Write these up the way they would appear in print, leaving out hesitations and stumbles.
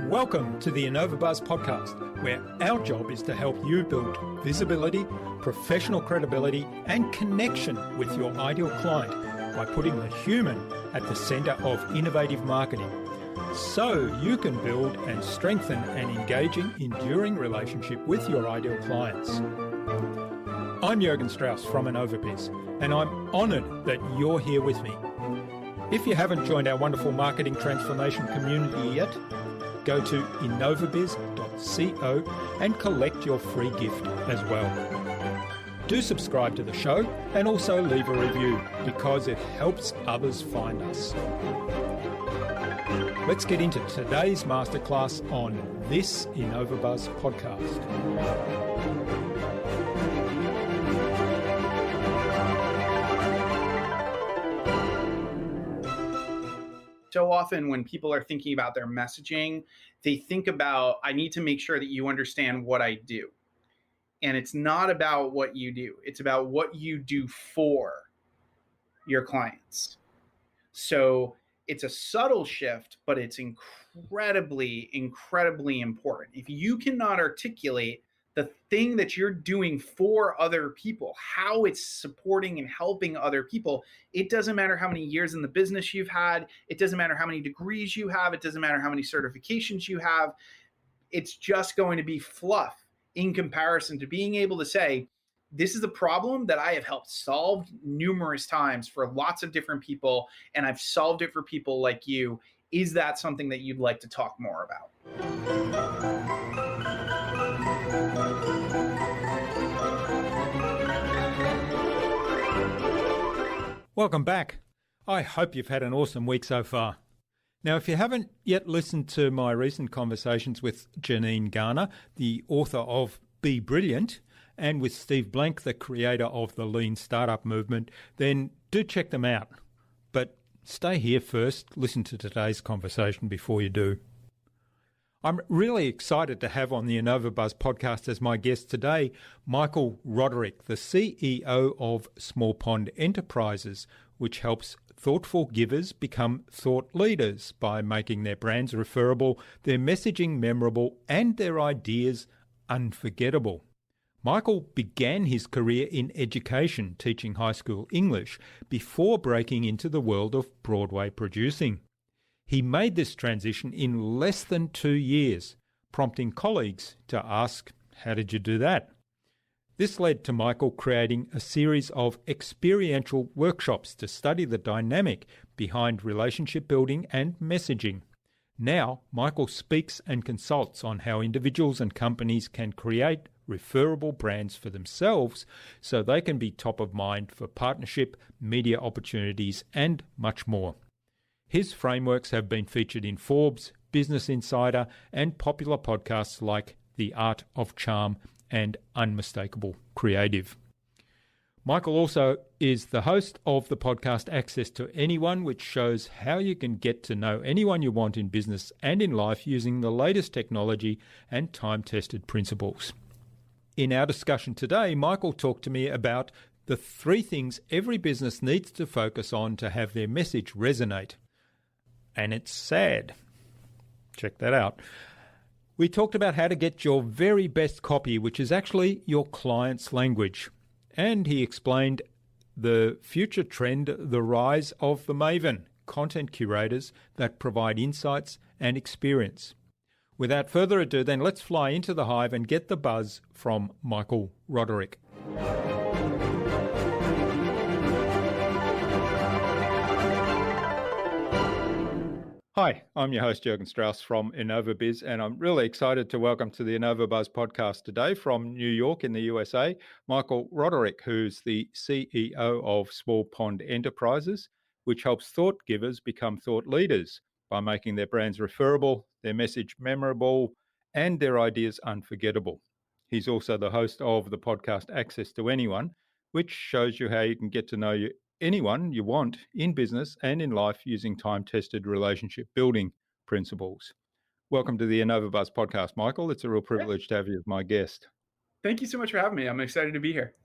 Welcome to the InnovaBuzz podcast, where our job is to help you build visibility, professional credibility, and connection with your ideal client by putting the human at the center of innovative marketing, so you can build and strengthen an engaging, enduring relationship with your ideal clients. I'm Jürgen Strauss from InnovaBuzz, and I'm honored that you're here with me. If you haven't joined our wonderful marketing transformation community yet, go to innovabiz.co and collect your free gift as well. Do subscribe to the show and also leave a review because it helps others find us. Let's get into today's masterclass on this InnovaBuzz podcast. So often when people are thinking about their messaging, they think about, I need to make sure that you understand what I do. And it's not about what you do. It's about what you do for your clients. So it's a subtle shift, but it's incredibly, incredibly important. If you cannot articulate the thing that you're doing for other people, how it's supporting and helping other people, it doesn't matter how many years in the business you've had. It doesn't matter how many degrees you have. It doesn't matter how many certifications you have. It's just going to be fluff in comparison to being able to say, this is a problem that I have helped solve numerous times for lots of different people, and I've solved it for people like you. Is that something that you'd like to talk more about? Welcome back. I hope you've had an awesome week so far. Now, if you haven't yet listened to my recent conversations with Janine Garner, the author of Be Brilliant, and with Steve Blank, the creator of the Lean Startup Movement, then do check them out. But stay here first, listen to today's conversation before you do. I'm really excited to have on the InnovaBuzz podcast as my guest today, Michael Roderick, the CEO of Small Pond Enterprises, which helps thoughtful givers become thought leaders by making their brands referable, their messaging memorable, and their ideas unforgettable. Michael began his career in education, teaching high school English, before breaking into the world of Broadway producing. He made this transition in less than 2 years, prompting colleagues to ask, how did you do that? This led to Michael creating a series of experiential workshops to study the dynamic behind relationship building and messaging. Now, Michael speaks and consults on how individuals and companies can create referable brands for themselves so they can be top of mind for partnership, media opportunities, and much more. His frameworks have been featured in Forbes, Business Insider, and popular podcasts like The Art of Charm and Unmistakable Creative. Michael also is the host of the podcast Access to Anyone, which shows how you can get to know anyone you want in business and in life using the latest technology and time-tested principles. In our discussion today, Michael talked to me about the 3 things every business needs to focus on to have their message resonate. And it's sad. Check that out. We talked about how to get your very best copy, which is actually your client's language. And he explained the future trend, the rise of the Maven, content curators that provide insights and experience. Without further ado, then let's fly into the hive and get the buzz from Michael Roderick. Hi, I'm your host, Jürgen Strauss from InnovaBuzz, and I'm really excited to welcome to the InnovaBuzz podcast today from New York in the USA, Michael Roderick, who's the CEO of Small Pond Enterprises, which helps thought givers become thought leaders by making their brands referable, their message memorable, and their ideas unforgettable. He's also the host of the podcast Access to Anyone, which shows you how you can get to know anyone you want in business and in life using time-tested relationship building principles. Welcome to the InnovaBuzz podcast, Michael. It's a real privilege to have you as my guest. Thank you so much for having me. I'm excited to be here.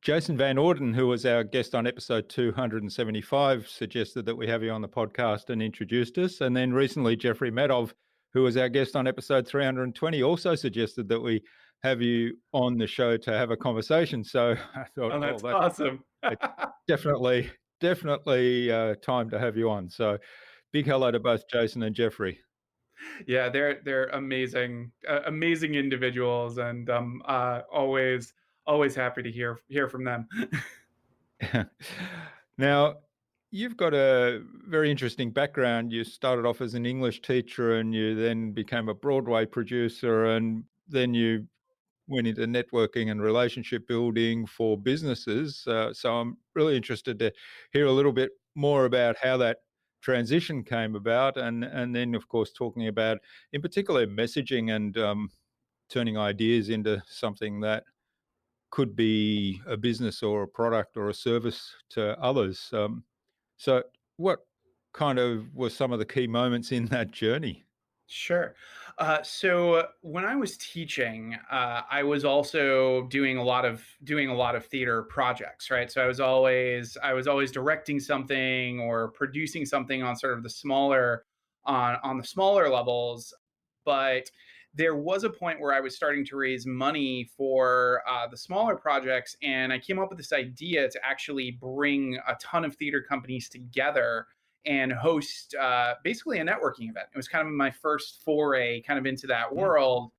Jason Van Orden, who was our guest on episode 275, suggested that we have you on the podcast and introduced us. And then recently, Jeffrey Madov, who was our guest on episode 320, also suggested that we have you on the show to have a conversation. So I thought, Oh, that's awesome. it's definitely time to have you on. So big hello to both Jason and Jeffrey. Yeah, they're amazing, amazing individuals, and always happy to hear from them. Now, you've got a very interesting background. You started off as an English teacher and you then became a Broadway producer, and then you went into networking and relationship building for businesses. So I'm really interested to hear a little bit more about how that transition came about, and then, of course, talking about, in particular, messaging and turning ideas into something that could be a business or a product or a service to others. So what kind of were some of the key moments in that journey? Sure. So when I was teaching, I was also doing a lot of theater projects, right? So I was always directing something or producing something on sort of the smaller levels. But there was a point where I was starting to raise money for the smaller projects, and I came up with this idea to actually bring a ton of theater companies together and host basically a networking event. It was kind of my first foray kind of into that Mm, world.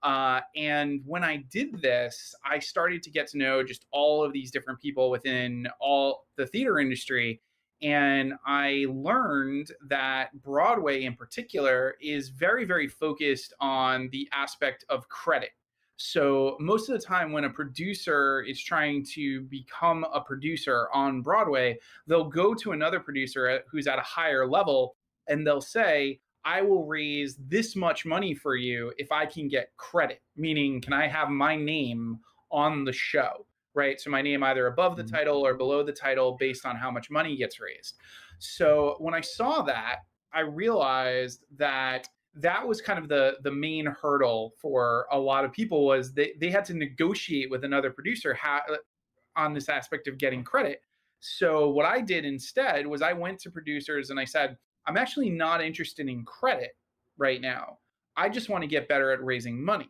And when I did this, I started to get to know just all of these different people within all the theater industry. And I learned that Broadway in particular is very, very focused on the aspect of credit. So, most of the time, when a producer is trying to become a producer on Broadway, they'll go to another producer who's at a higher level and they'll say, I will raise this much money for you if I can get credit, meaning, can I have my name on the show, right? So my name either above the mm, title or below the title based on how much money gets raised. So when I saw that, I realized that that was kind of the main hurdle for a lot of people was they had to negotiate with another producer on this aspect of getting credit. So what I did instead was I went to producers and I said, I'm actually not interested in credit right now. I just want to get better at raising money.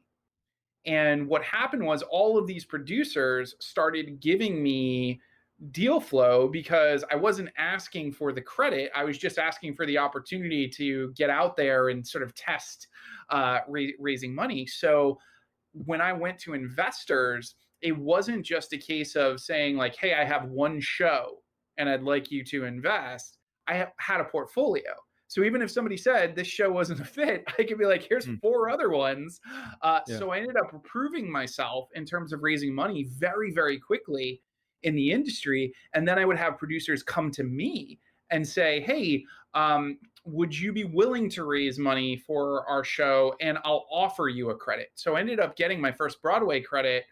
And what happened was all of these producers started giving me deal flow because I wasn't asking for the credit. I was just asking for the opportunity to get out there and sort of test raising money. So when I went to investors, it wasn't just a case of saying, like, hey, I have one show and I'd like you to invest. Had a portfolio. So even if somebody said this show wasn't a fit, I could be like, here's mm, four other ones. yeah. So I ended up proving myself in terms of raising money very, very quickly in the industry. And then I would have producers come to me and say, hey, would you be willing to raise money for our show? And I'll offer you a credit. So I ended up getting my first Broadway credit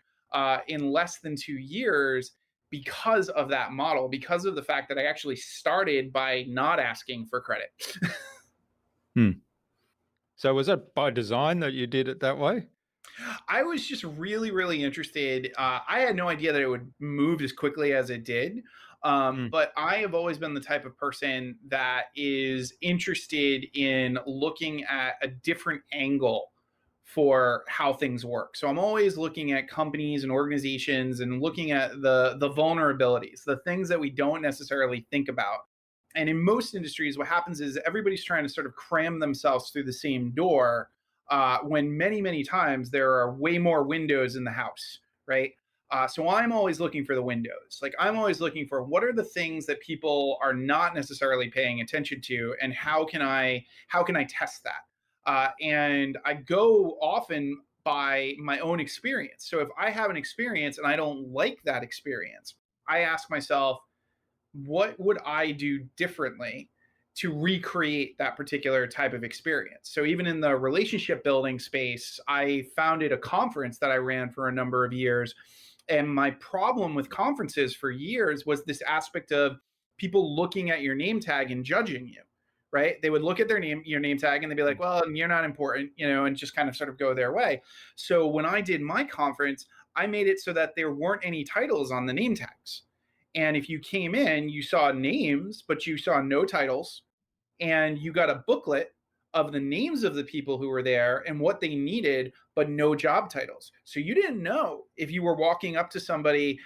in less than 2 years because of that model, because of the fact that I actually started by not asking for credit. Hmm. So was that by design that you did it that way? I was just really, really interested. I had no idea that it would move as quickly as it did. Mm, But I have always been the type of person that is interested in looking at a different angle for how things work. So I'm always looking at companies and organizations and looking at the vulnerabilities, the things that we don't necessarily think about. And in most industries, what happens is everybody's trying to sort of cram themselves through the same door when many, many times there are way more windows in the house, right? So I'm always looking for the windows. Like I'm always looking for what are the things that people are not necessarily paying attention to, and how can I test that? And I go often by my own experience. So if I have an experience and I don't like that experience, I ask myself, what would I do differently to recreate that particular type of experience? So even in the relationship building space, I founded a conference that I ran for a number of years. And my problem with conferences for years was this aspect of people looking at your name tag and judging you, right? They would look at your name tag and they'd be like, mm, well, you're not important, and just kind of sort of go their way. So when I did my conference, I made it so that there weren't any titles on the name tags. And if you came in, you saw names, but you saw no titles, and you got a booklet of the names of the people who were there and what they needed, but no job titles. So you didn't know if you were walking up to somebody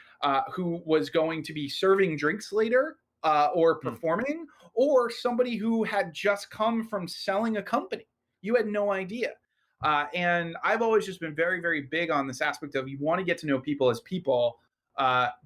who was going to be serving drinks later or Mm. performing, or somebody who had just come from selling a company. You had no idea. And I've always just been very, very big on this aspect of you want to get to know people as people,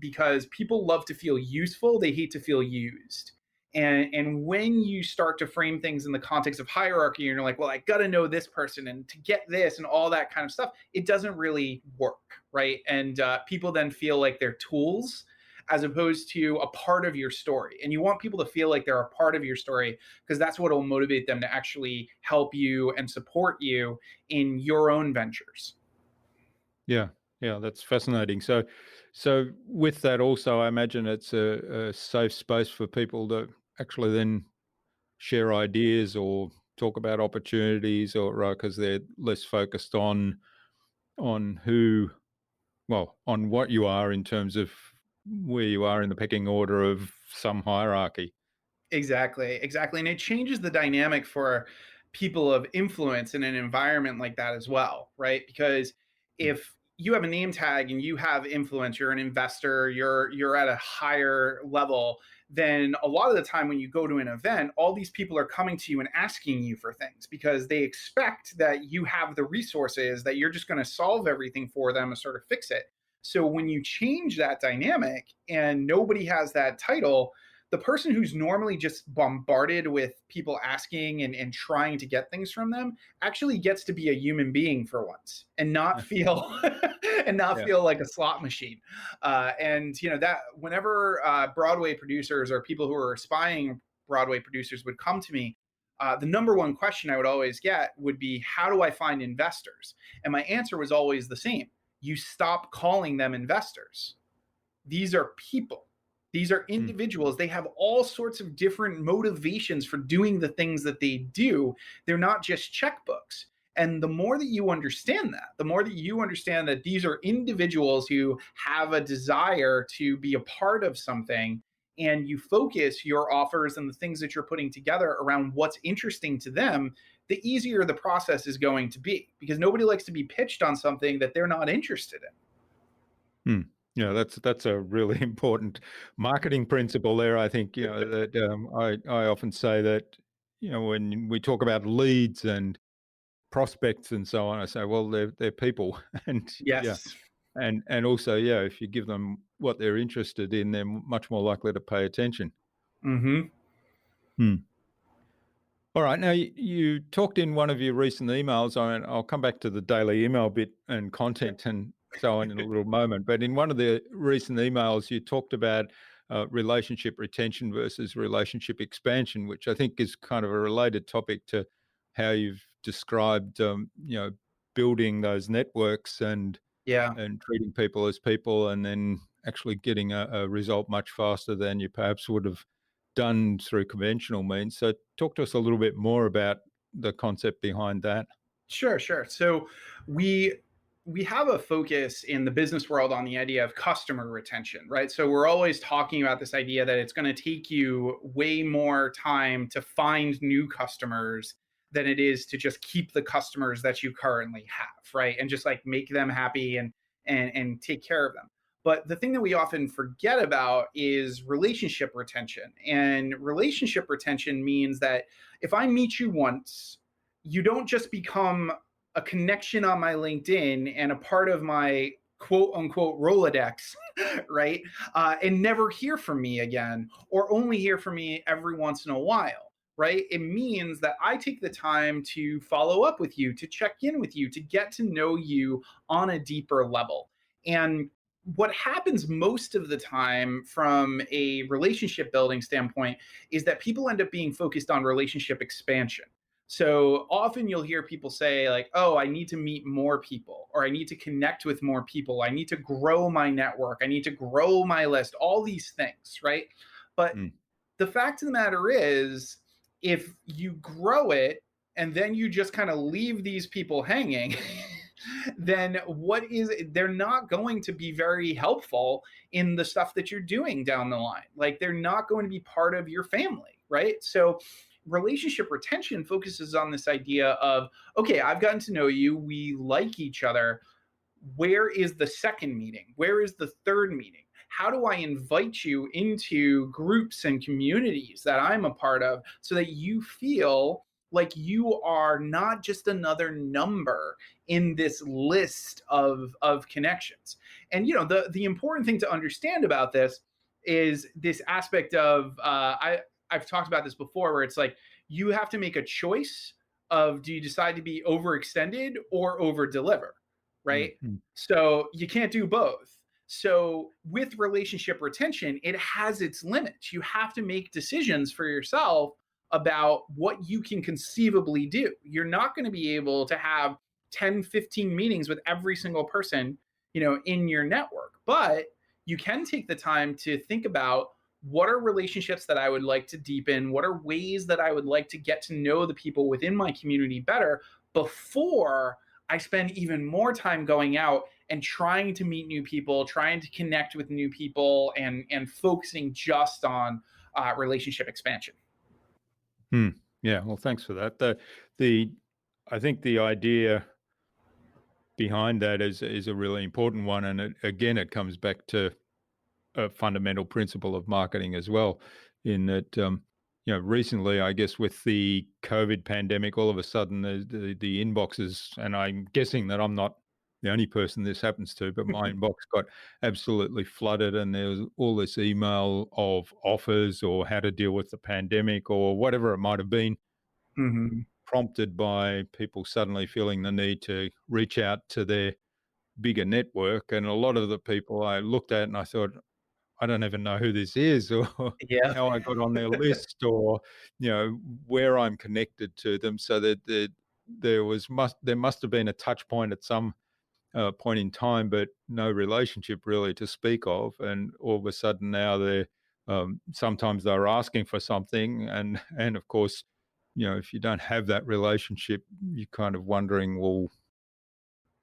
because people love to feel useful. They hate to feel used. And when you start to frame things in the context of hierarchy, and you're like, well, I got to know this person and to get this and all that kind of stuff, it doesn't really work, right? And people then feel like they're tools as opposed to a part of your story. And you want people to feel like they're a part of your story, because that's what will motivate them to actually help you and support you in your own ventures. Yeah, yeah, that's fascinating. So with that also, I imagine it's a safe space for people to actually then share ideas or talk about opportunities, or because they're less focused on who, well, on what you are in terms of where you are in the pecking order of some hierarchy. Exactly, exactly. And it changes the dynamic for people of influence in an environment like that as well, right? Because Mm. if you have a name tag and you have influence, you're an investor, you're at a higher level, then a lot of the time when you go to an event, all these people are coming to you and asking you for things because they expect that you have the resources, that you're just going to solve everything for them and sort of fix it. So when you change that dynamic and nobody has that title, the person who's normally just bombarded with people asking and trying to get things from them actually gets to be a human being for once and not feel and not Yeah. feel like a slot machine. And you know that whenever Broadway producers or people who are aspiring Broadway producers would come to me, the number one question I would always get would be, how do I find investors? And my answer was always the same: you stop calling them investors. These are people. These are Mm. individuals. They have all sorts of different motivations for doing the things that they do. They're not just checkbooks. And the more that you understand that, the more that you understand that these are individuals who have a desire to be a part of something, and you focus your offers and the things that you're putting together around what's interesting to them, the easier the process is going to be, because nobody likes to be pitched on something that they're not interested in. Mm. Yeah, that's a really important marketing principle there. I think, that I often say that, when we talk about leads and prospects and so on, I say, well, they're people, and yeah, Yes. and also, yeah, if you give them what they're interested in, they're much more likely to pay attention. Mm-hmm. Hmm. All right. Now, you talked in one of your recent emails, and I'll come back to the daily email bit and content and so on in a little moment. But in one of the recent emails, you talked about relationship retention versus relationship expansion, which I think is kind of a related topic to how you've described, building those networks Yeah. and treating people as people, and then actually getting a result much faster than you perhaps would have done through conventional means. So talk to us a little bit more about the concept behind that. Sure, sure. So we we have a focus in the business world on the idea of customer retention, right? So we're always talking about this idea that it's going to take you way more time to find new customers than it is to just keep the customers that you currently have, right? And just like make them happy and take care of them. But the thing that we often forget about is relationship retention. And relationship retention means that if I meet you once, you don't just become a connection on my LinkedIn and a part of my quote unquote Rolodex, right? And never hear from me again, or only hear from me every once in a while, right? It means that I take the time to follow up with you, to check in with you, to get to know you on a deeper level. And what happens most of the time from a relationship building standpoint is that people end up being focused on relationship expansion. So often you'll hear people say, like, oh, I need to meet more people, or I need to connect with more people. I need to grow my network. I need to grow my list, all these things, right? But Mm. the fact of the matter is, if you grow it and then you just kind of leave these people hanging, then they're not going to be very helpful in the stuff that you're doing down the line. Like they're not going to be part of your family, right? So relationship retention focuses on this idea of, okay, I've gotten to know you, we like each other. Where is the second meeting? Where is the third meeting? How do I invite you into groups and communities that I'm a part of so that you feel like you are not just another number in this list of connections? And the important thing to understand about this is this aspect of I've talked about this before, where it's like you have to make a choice of, do you decide to be overextended or over deliver, right? Mm-hmm. So you can't do both. So with relationship retention, it has its limits. You have to make decisions for yourself about what you can conceivably do. You're not going to be able to have 10, 15 meetings with every single person, in your network, but you can take the time to think about, what are relationships that I would like to deepen? What are ways that I would like to get to know the people within my community better before I spend even more time going out and trying to meet new people, trying to connect with new people, and focusing just on relationship expansion. Yeah, well, thanks for that. I think the idea behind that is a really important one, and it comes back to a fundamental principle of marketing as well, in that recently, I guess with the COVID pandemic, all of a sudden the inboxes, and I'm guessing that I'm not the only person this happens to, but my inbox got absolutely flooded, and there was all this email of offers or how to deal with the pandemic or whatever it might have been, Mm-hmm. prompted by people suddenly feeling the need to reach out to their bigger network. And a lot of the people I looked at and I thought, I don't even know who this is, or Yeah. how I got on their list, or where I'm connected to them. So that there must have been a touch point at some point in time, but no relationship really to speak of. And all of a sudden now sometimes they're asking for something, and of course, if you don't have that relationship, you're kind of wondering, well,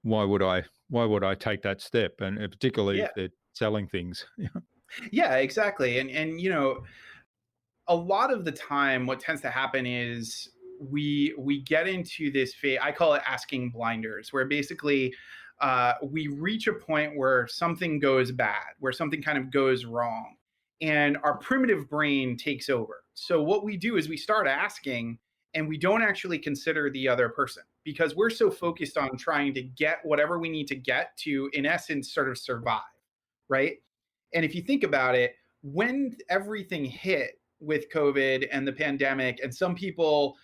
why would I take that step? And particularly Yeah. if they're selling things. Yeah, exactly. And a lot of the time what tends to happen is we get into this phase, I call it asking blinders, where basically we reach a point where something goes bad, where something kind of goes wrong, and our primitive brain takes over. So what we do is we start asking, and we don't actually consider the other person, because we're so focused on trying to get whatever we need to get to, in essence, sort of survive, right? And if you think about it, when everything hit with COVID and the pandemic, and some people,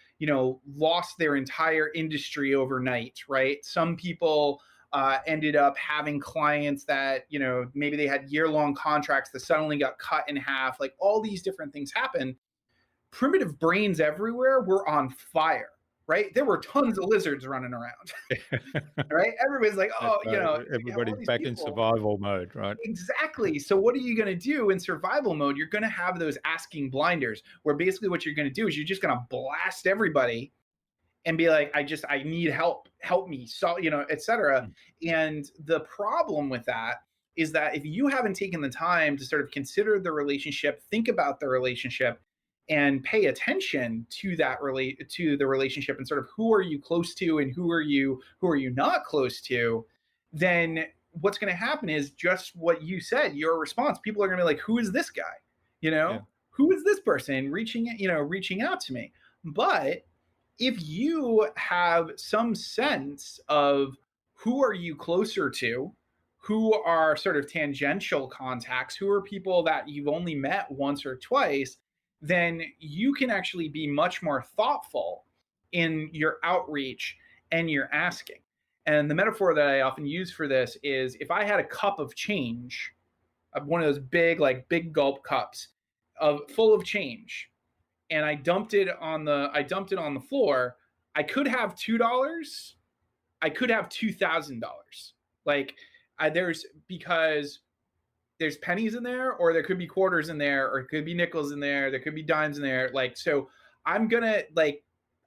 lost their entire industry overnight, right? Some people ended up having clients that, maybe they had year-long contracts that suddenly got cut in half. Like all these different things happen. Primitive brains everywhere were on fire, right? There were tons of lizards running around, right? Everybody's like, oh, we have all Everybody's these back in people. survival mode, right? Exactly. So what are you going to do in survival mode? You're going to have those asking blinders, where basically what you're going to do is you're just going to blast everybody and be like, I need help me, so, etc. And the problem with that is that if you haven't taken the time to sort of consider the relationship, think about the relationship, and pay attention to the relationship, and sort of who are you close to and who are you not close to, then what's going to happen is just what you said, your response. People are going to be like, who is this guy? Yeah. Who is this person reaching out to me? But if you have some sense of who are you closer to, who are sort of tangential contacts, who are people that you've only met once or twice, then you can actually be much more thoughtful in your outreach and your asking. And the metaphor that I often use for this is, if I had a cup of change, one of those big gulp cups full of change, and I dumped it on the floor, I could have $2. I could have $2,000. Like because there's pennies in there, or there could be quarters in there, or it could be nickels in there. There could be dimes in there. Like, so I'm gonna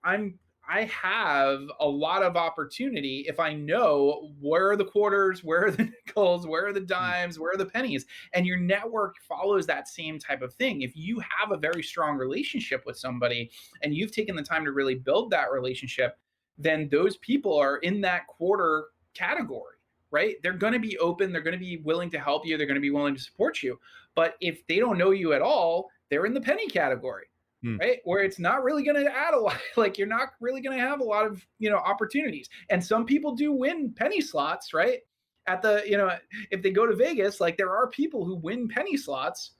I'm I have a lot of opportunity if I know where are the quarters, where are the nickels, where are the Mm. dimes, where are the pennies. And your network follows that same type of thing. If you have a very strong relationship with somebody and you've taken the time to really build that relationship, then those people are in that quarter category, right? They're going to be open, they're going to be willing to help you, they're going to be willing to support you. But if they don't know you at all, they're in the penny category, Mm. right? Where it's not really going to add a lot. Like, you're not really going to have a lot of, opportunities. And some people do win penny slots, right? At the, if they go to Vegas, like, there are people who win penny slots,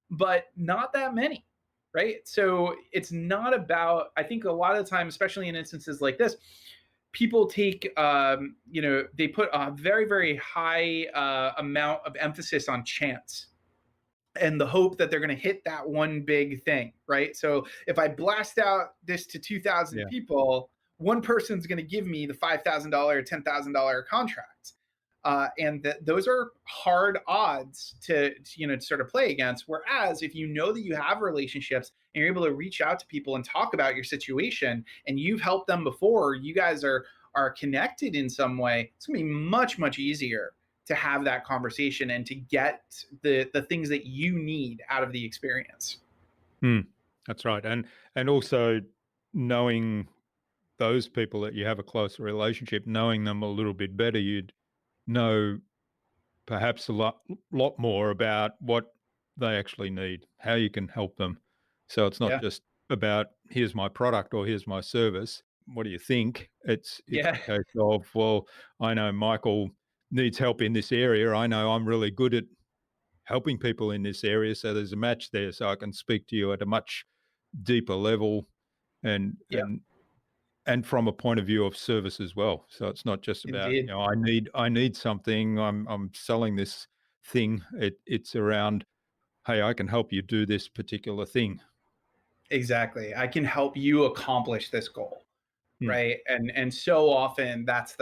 but not that many, right? So it's not about, I think a lot of the time, especially in instances like this, people take, they put a very, very high amount of emphasis on chance and the hope that they're going to hit that one big thing, right? So if I blast out this to 2,000 Yeah. people, one person's going to give me the $5,000 or $10,000 contracts. Those are hard odds to sort of play against. Whereas if you know that you have relationships and you're able to reach out to people and talk about your situation and you've helped them before, you guys are connected in some way, it's going to be much, much easier to have that conversation and to get the things that you need out of the experience. Mm. That's right. And also knowing those people that you have a closer relationship, knowing them a little bit better, you'd know perhaps a lot more about what they actually need, how you can help them. So it's not Yeah. just about here's my product or here's my service. What do you think? It's Yeah. a case of, well, I know Michael needs help in this area. I know I'm really good at helping people in this area. So there's a match there. So I can speak to you at a much deeper level and Yeah. and from a point of view of service as well. So it's not just about, Indeed. I need something, I'm selling this thing. It's around, hey, I can help you do this particular thing. Exactly. I can help you accomplish this goal. Mm. Right. And so often that's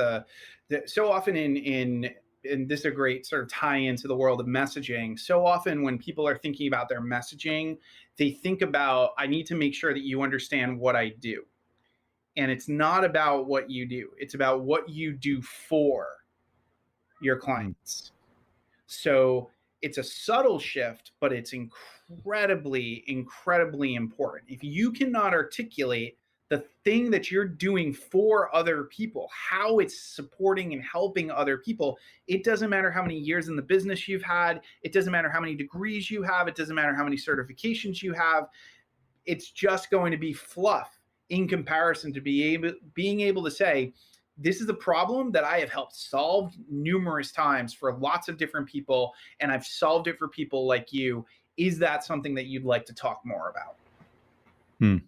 so often in this is a great sort of tie into the world of messaging. So often when people are thinking about their messaging, they think about, I need to make sure that you understand what I do. And it's not about what you do. It's about what you do for your Mm. clients. So it's a subtle shift, but it's incredibly, incredibly important. If you cannot articulate the thing that you're doing for other people, how it's supporting and helping other people, it doesn't matter how many years in the business you've had, it doesn't matter how many degrees you have, it doesn't matter how many certifications you have. It's just going to be fluff in comparison to being able to say, this is a problem that I have helped solve numerous times for lots of different people, and I've solved it for people like you. Is that something that you'd like to talk more about? Mm.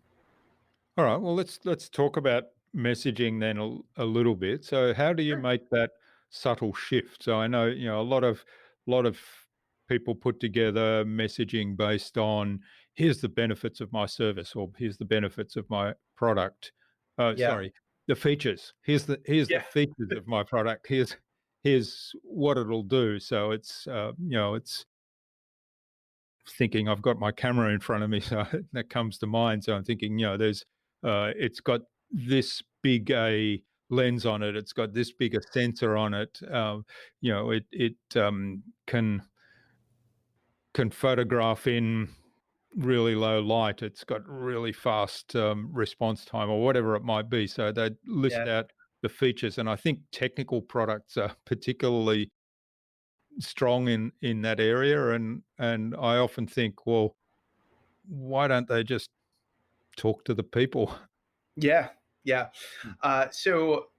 All right. Well, let's talk about messaging then a little bit. So how do you Sure. make that subtle shift? So I know, a lot of people put together messaging based on here's the benefits of my service or here's the benefits of my product. Yeah. Sorry, the features. Here's the Yeah. features of my product. Here's what it'll do. So it's thinking I've got my camera in front of me, so that comes to mind. So I'm thinking, it's got this big a lens on it. It's got this big a sensor on it. It can photograph in really low light. It's got really fast response time, or whatever it might be. So they list Yeah. out the features, and I think technical products are particularly strong in that area. And I often think, well, why don't they just talk to the people? Yeah. Yeah. Mm. So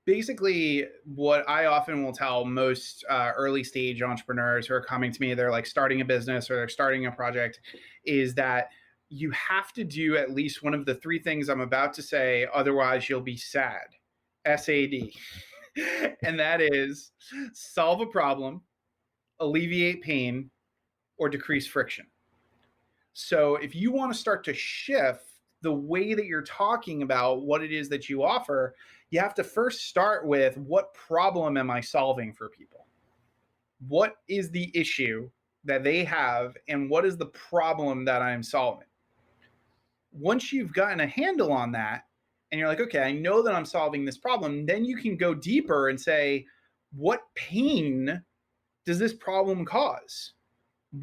basically, what I often will tell most early stage entrepreneurs who are coming to me, they're like starting a business or they're starting a project, is that you have to do at least one of the three things I'm about to say. Otherwise, you'll be sad. SAD. And that is solve a problem, alleviate pain, or decrease friction. So if you want to start to shift the way that you're talking about what it is that you offer, you have to first start with, what problem am I solving for people? What is the issue that they have, and what is the problem that I'm solving? Once you've gotten a handle on that, and you're like, okay, I know that I'm solving this problem. Then you can go deeper and say, what pain does this problem cause?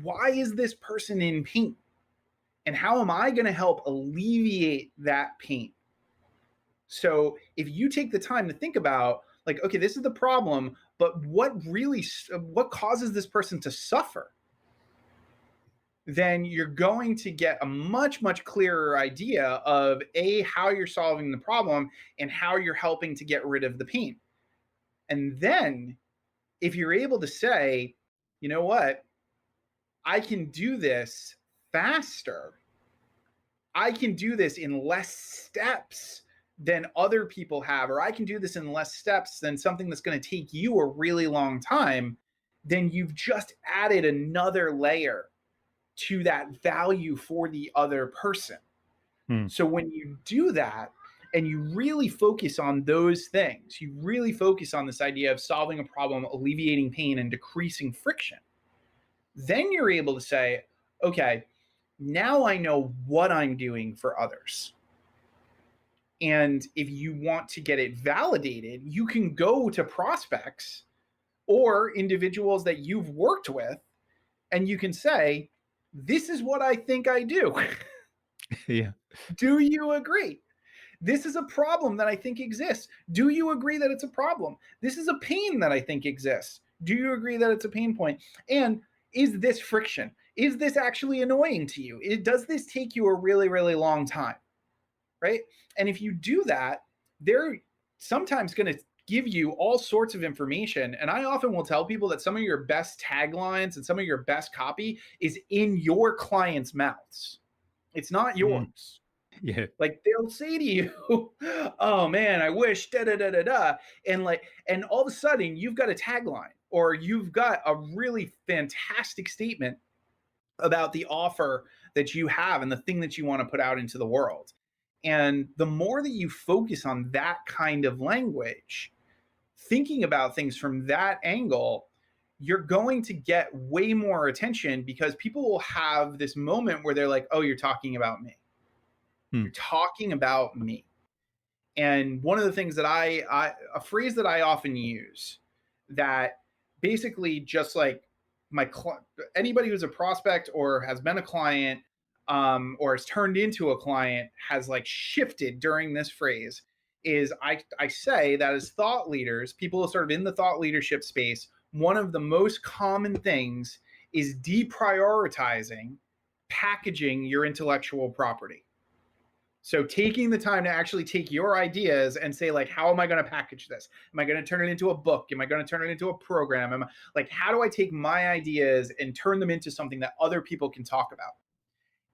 Why is this person in pain? And how am I going to help alleviate that pain? So if you take the time to think about, like, okay, this is the problem, but what causes this person to suffer? Then you're going to get a much, much clearer idea of how you're solving the problem and how you're helping to get rid of the pain. And then if you're able to say, you know what, I can do this faster. I can do this in less steps than other people have, or I can do this in less steps than something that's going to take you a really long time, then you've just added another layer to that value for the other person. So when you do that and you really focus on those things, you really focus on this idea of solving a problem, alleviating pain, and decreasing friction, then you're able to say, okay, now I know what I'm doing for others. And if you want to get it validated, you can go to prospects or individuals that you've worked with, and you can say, this is what I think I do. Yeah. Do you agree? This is a problem that I think exists. Do you agree that it's a problem? This is a pain that I think exists. Do you agree that it's a pain point? And is this friction? Is this actually annoying to you? Does this take you a really, really long time? Right? And if you do that, they're sometimes going to give you all sorts of information. And I often will tell people that some of your best taglines and some of your best copy is in your clients' mouths. It's not yours. Yeah. Like they'll say to you, oh man, I wish da da da da da. And all of a sudden you've got a tagline or you've got a really fantastic statement about the offer that you have and the thing that you want to put out into the world. And the more that you focus on that kind of language, thinking about things from that angle, you're going to get way more attention because people will have this moment where they're like, oh, you're talking about me. You're talking about me. And one of the things that a phrase that I often use that basically just like anybody who's a prospect or has been a client or has turned into a client has like shifted during this phrase is I say that as thought leaders, people sort of in the thought leadership space, one of the most common things is deprioritizing packaging your intellectual property. So taking the time to actually take your ideas and say, like, how am I going to package this? Am I going to turn it into a book? Am I going to turn it into a program? How do I take my ideas and turn them into something that other people can talk about?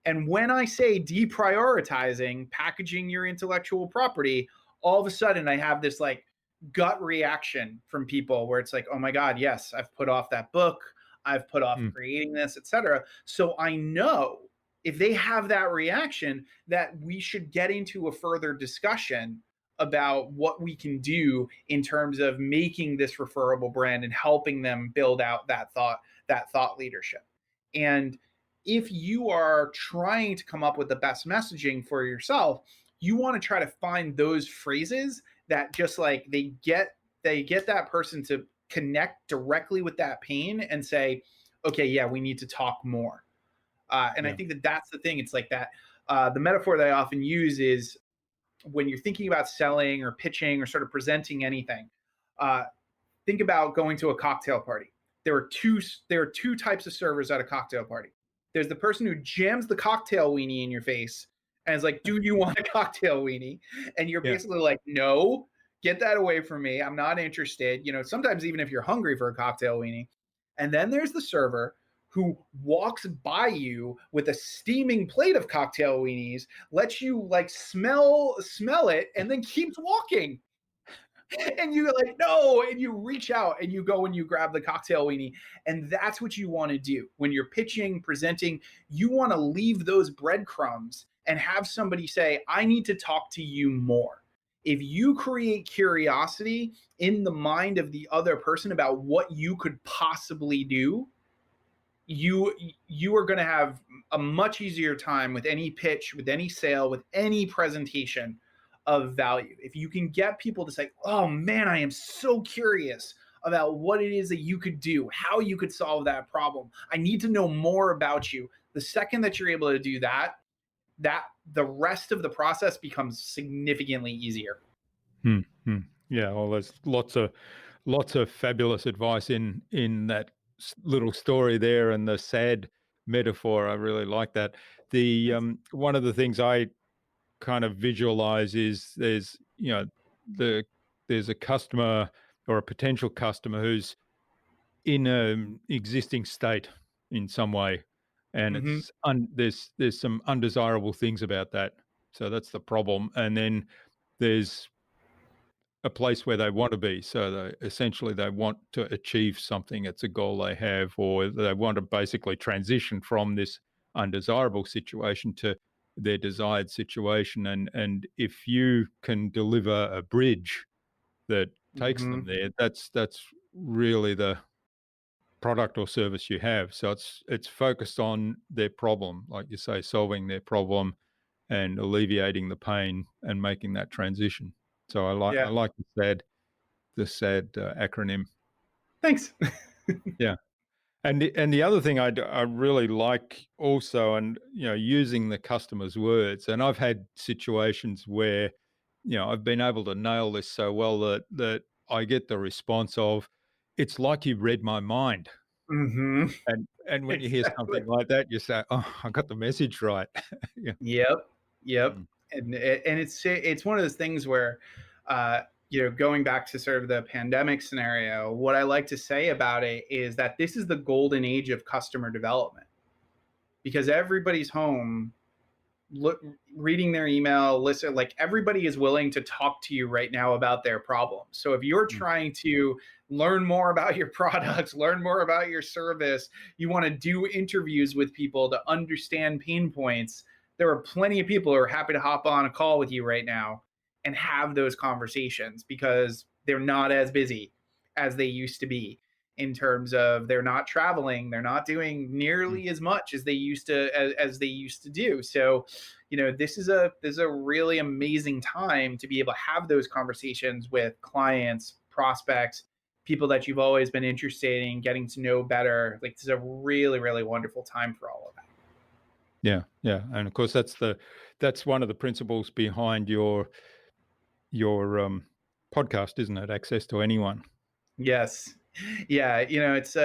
And when I say deprioritizing packaging your intellectual property, all of a sudden I have this like gut reaction from people where it's like, oh my God, yes, I've put off that book. I've put off creating this, etc. So I know if they have that reaction that we should get into a further discussion about what we can do in terms of making this referable brand and helping them build out that thought leadership. And if you are trying to come up with the best messaging for yourself, you want to try to find those phrases that just like they get that person to connect directly with that pain and say, okay, yeah, we need to talk more. I think that that's the thing. It's like that. The metaphor that I often use is when you're thinking about selling or pitching or sort of presenting anything, think about going to a cocktail party. There are two types of servers at a cocktail party. There's the person who jams the cocktail weenie in your face and is like, do you want a cocktail weenie? And you're basically like, no, get that away from me. I'm not interested. Sometimes even if you're hungry for a cocktail weenie. And then there's the server who walks by you with a steaming plate of cocktail weenies, lets you like smell it, and then keeps walking. And you're like, no, and you reach out and you go and you grab the cocktail weenie. And that's what you want to do. When you're pitching, presenting, you want to leave those breadcrumbs and have somebody say, I need to talk to you more. If you create curiosity in the mind of the other person about what you could possibly do, you are going to have a much easier time with any pitch, with any sale, with any presentation of value. If you can get people to say, oh man, I am so curious about what it is that you could do, how you could solve that problem. I need to know more about you. The second that you're able to do that, the rest of the process becomes significantly easier. Yeah, well, there's lots of fabulous advice in that little story there, and the sad metaphor. I really like that. The one of the things I kind of visualize is the there's a customer or a potential customer who's in an existing state in some way, and Mm-hmm. there's some undesirable things about that. So that's the problem, and then there's a place where they want to be. So they want to achieve something. It's a goal they have, or they want to basically transition from this undesirable situation to their desired situation. And if you can deliver a bridge that takes Mm-hmm. them there, that's really the product or service you have. So it's focused on their problem, like you say, solving their problem and alleviating the pain and making that transition. So I Yeah. like the SAD acronym. Thanks. Yeah, and the other thing I really like also, and using the customer's words. And I've had situations where I've been able to nail this so well that I get the response of, "It's like you read my mind." Mm-hmm. And when you hear Exactly. something like that, you say, "Oh, I got the message right." Yeah. Yep. Yep. Mm, And it's one of those things where, going back to sort of the pandemic scenario, what I like to say about it is that this is the golden age of customer development, because everybody's home, look, reading their email, listen, like everybody is willing to talk to you right now about their problems. So if you're mm, trying to learn more about your products, learn more about your service, you want to do interviews with people to understand pain points, there are plenty of people who are happy to hop on a call with you right now and have those conversations, because they're not as busy as they used to be, in terms of they're not traveling, they're not doing mm, nearly as much as they used to do. So this is a really amazing time to be able to have those conversations with clients, prospects, people that you've always been interested in getting to know better. Like, this is a really, really wonderful time for all of that. yeah, yeah. And of course, that's one of the principles behind your podcast, isn't it? Access to anyone. Yes. Yeah, it's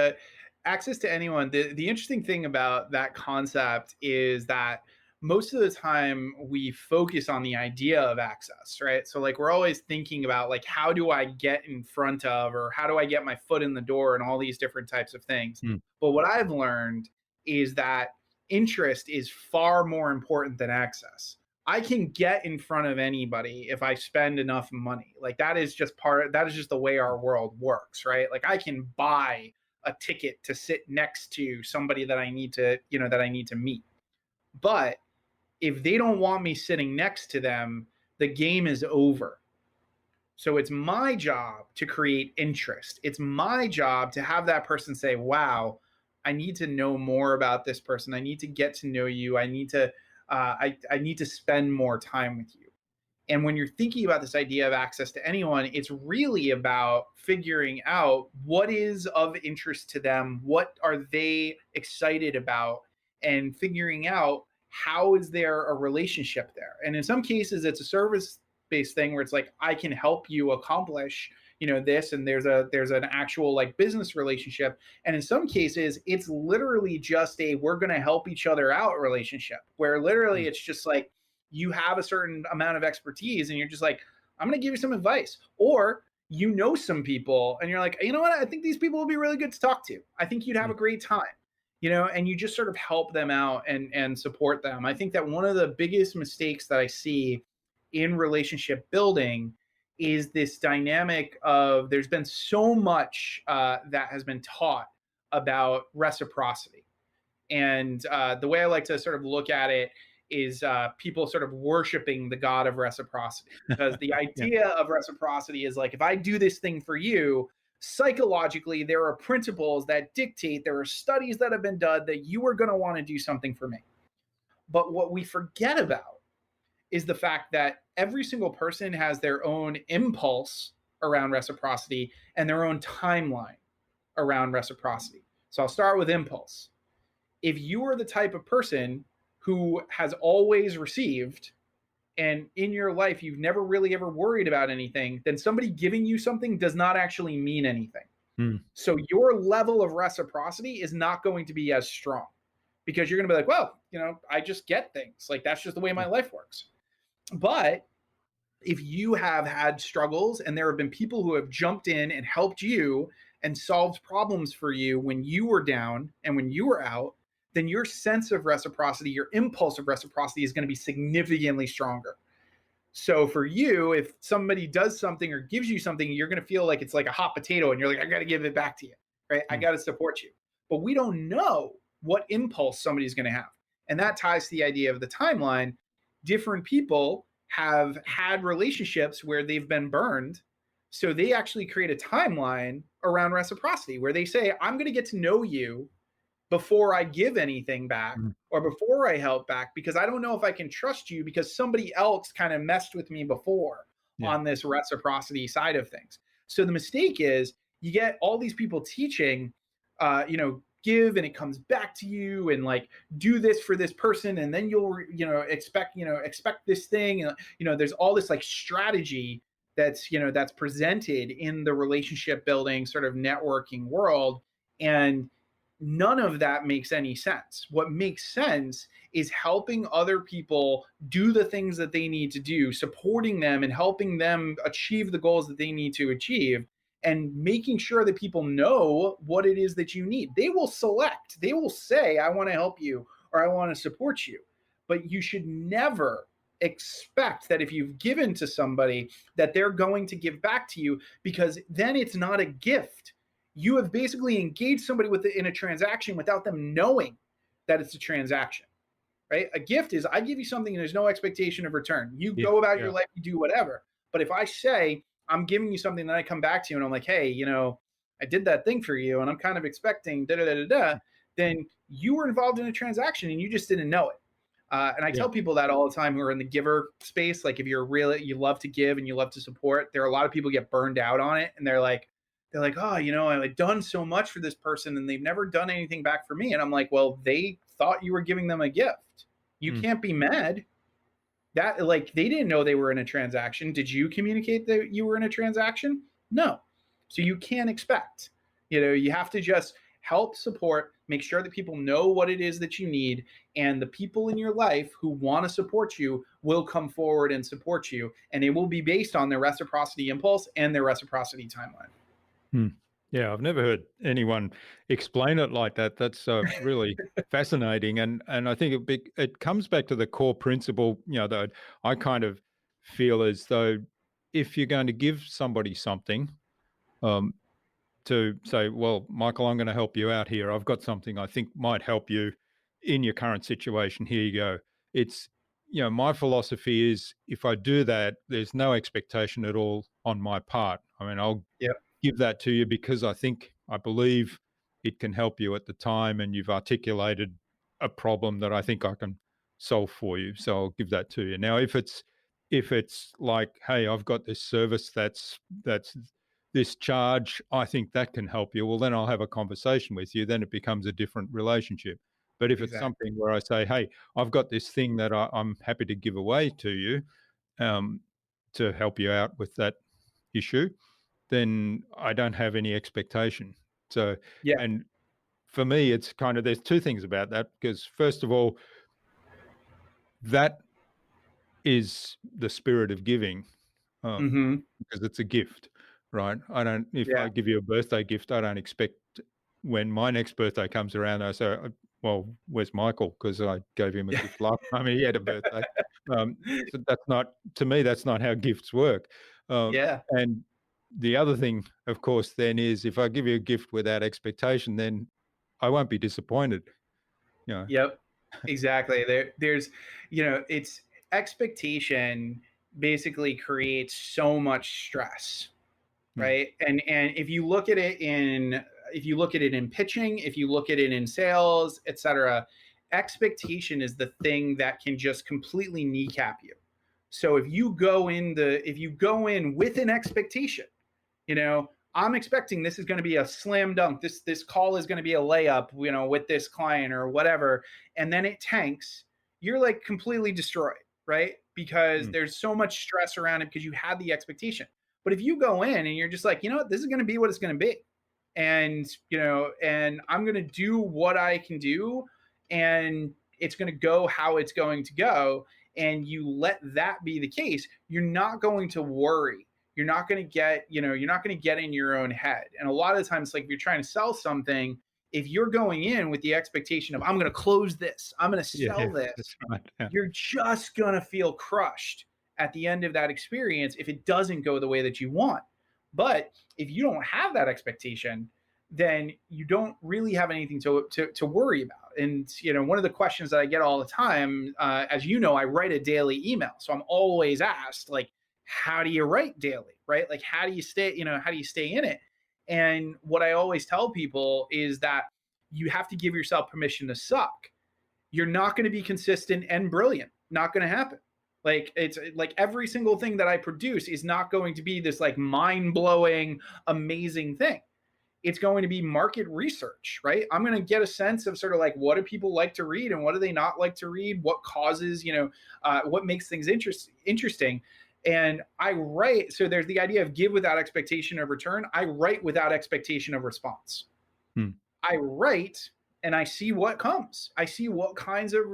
access to anyone. The interesting thing about that concept is that most of the time we focus on the idea of access, right? So like we're always thinking about like, how do I get in front of, or how do I get my foot in the door, and all these different types of things. Mm, But what I've learned is that interest is far more important than access. I can get in front of anybody if I spend enough money. Like, that is just the way our world works, right? Like, I can buy a ticket to sit next to somebody that I need to meet. But if they don't want me sitting next to them, the game is over. So it's my job to create interest. It's my job to have that person say, "Wow, I need to know more about this person. I need to get to know you. I need to spend more time with you." And when you're thinking about this idea of access to anyone, it's really about figuring out what is of interest to them, what are they excited about, and figuring out how is there a relationship there. And in some cases, it's a service based thing where it's like, I can help you accomplish this, and there's an actual like business relationship. And in some cases it's literally just a we're going to help each other out relationship, where literally mm, it's just like, you have a certain amount of expertise and you're just like, I'm going to give you some advice. Or some people and you're like, you know what, I think these people will be really good to talk to. I think you'd have mm, a great time. And you just sort of help them out and support them. I think that one of the biggest mistakes that I see in relationship building is this dynamic of, there's been so much that has been taught about reciprocity. And the way I like to sort of look at it is people sort of worshiping the god of reciprocity, because the yeah. idea of reciprocity is like, if I do this thing for you, psychologically there are principles that dictate, there are studies that have been done that you are going to want to do something for me. But what we forget about is the fact that every single person has their own impulse around reciprocity and their own timeline around reciprocity. So I'll start with impulse. If you are the type of person who has always received, and in your life you've never really ever worried about anything, then somebody giving you something does not actually mean anything. So your level of reciprocity is not going to be as strong, because you're going to be like, well, I just get things. Like, that's just the way my life works. But if you have had struggles and there have been people who have jumped in and helped you and solved problems for you when you were down and when you were out, then your sense of reciprocity, your impulse of reciprocity is going to be significantly stronger. So for you, if somebody does something or gives you something, you're going to feel like it's like a hot potato and you're like, I got to give it back to you, right? I got to support you. But we don't know what impulse somebody's going to have. And that ties to the idea of the timeline. Different people have had relationships where they've been burned. So they actually create a timeline around reciprocity where they say, I'm going to get to know you before I give anything back or before I help back, because I don't know if I can trust you because somebody else kind of messed with me before on this reciprocity side of things. So the mistake is you get all these people teaching, give and it comes back to you, and like, do this for this person and then you'll, expect this thing. And, there's all this like strategy that's presented in the relationship building sort of networking world. And none of that makes any sense. What makes sense is helping other people do the things that they need to do, supporting them and helping them achieve the goals that they need to achieve, and making sure that people know what it is that you need. They will select, they will say, I want to help you or I want to support you. But you should never expect that if you've given to somebody that they're going to give back to you, because then it's not a gift. You have basically engaged somebody in a transaction without them knowing that it's a transaction, right? A gift is, I give you something and there's no expectation of return. You go about your life, you do whatever. But if I say, I'm giving you something, then I come back to you and I'm like, hey, I did that thing for you and I'm kind of expecting then you were involved in a transaction and you just didn't know it. And I tell people that all the time who are in the giver space. Like, if you love to give and you love to support, there are a lot of people get burned out on it. And they're like, oh, I've done so much for this person and they've never done anything back for me. And I'm like, well, they thought you were giving them a gift. You can't be mad. That, like, they didn't know they were in a transaction. Did you communicate that you were in a transaction? No. So you can't expect. You have to just help support, make sure that people know what it is that you need, and the people in your life who want to support you will come forward and support you, and it will be based on their reciprocity impulse and their reciprocity timeline. Yeah, I've never heard anyone explain it like that. That's really fascinating, and I think it comes back to the core principle. That I kind of feel as though if you're going to give somebody something, to say, well, Michael, I'm going to help you out here. I've got something I think might help you in your current situation. Here you go. It's, my philosophy is, if I do that, there's no expectation at all on my part. I mean, I'll give that to you because I believe it can help you at the time, and you've articulated a problem that I think I can solve for you. So I'll give that to you. Now, if it's like, hey, I've got this service that's this charge, I think that can help you. Well, then I'll have a conversation with you. Then it becomes a different relationship. But if it's something where I say, hey, I've got this thing that I'm happy to give away to you to help you out with that issue, then I don't have any expectation. So, and for me, it's kind of, there's two things about that, because first of all, that is the spirit of giving, because it's a gift, right? If I give you a birthday gift, I don't expect when my next birthday comes around, I say, well, where's Michael? Because I gave him a gift last time he had a birthday. So that's not, to me, that's not how gifts work. And the other thing, of course, then is, if I give you a gift without expectation, then I won't be disappointed. Yep, exactly. There's, it's expectation basically creates so much stress, right? And if you look at it in pitching, if you look at it in sales, etc., expectation is the thing that can just completely kneecap you. So if you go in with an expectation, I'm expecting this is going to be a slam dunk. This call is going to be a layup, with this client or whatever, and then it tanks, you're like completely destroyed, right? Because there's so much stress around it because you had the expectation. But if you go in and you're just like, this is going to be what it's going to be, and and I'm going to do what I can do, and it's going to go how it's going to go, and you let that be the case, you're not going to worry. You're not going to get, you're not going to get in your own head. And a lot of the times, like if you're trying to sell something, if you're going in with the expectation of, I'm going to close this, I'm going to sell this, that's right. Yeah. you're just going to feel crushed at the end of that experience if it doesn't go the way that you want. But if you don't have that expectation, then you don't really have anything to worry about. And, one of the questions that I get all the time, as I write a daily email. So I'm always asked, like, how do you write daily, right? Like, how do you stay in it? And what I always tell people is that you have to give yourself permission to suck. You're not going to be consistent and brilliant. Not going to happen. Like, it's like every single thing that I produce is not going to be this like mind-blowing, amazing thing. It's going to be market research, right? I'm going to get a sense of sort of like, what do people like to read and what do they not like to read? What causes, what makes things interesting. And I write, so there's the idea of give without expectation of return. I write without expectation of response. I write and I see what comes. I see what kinds of,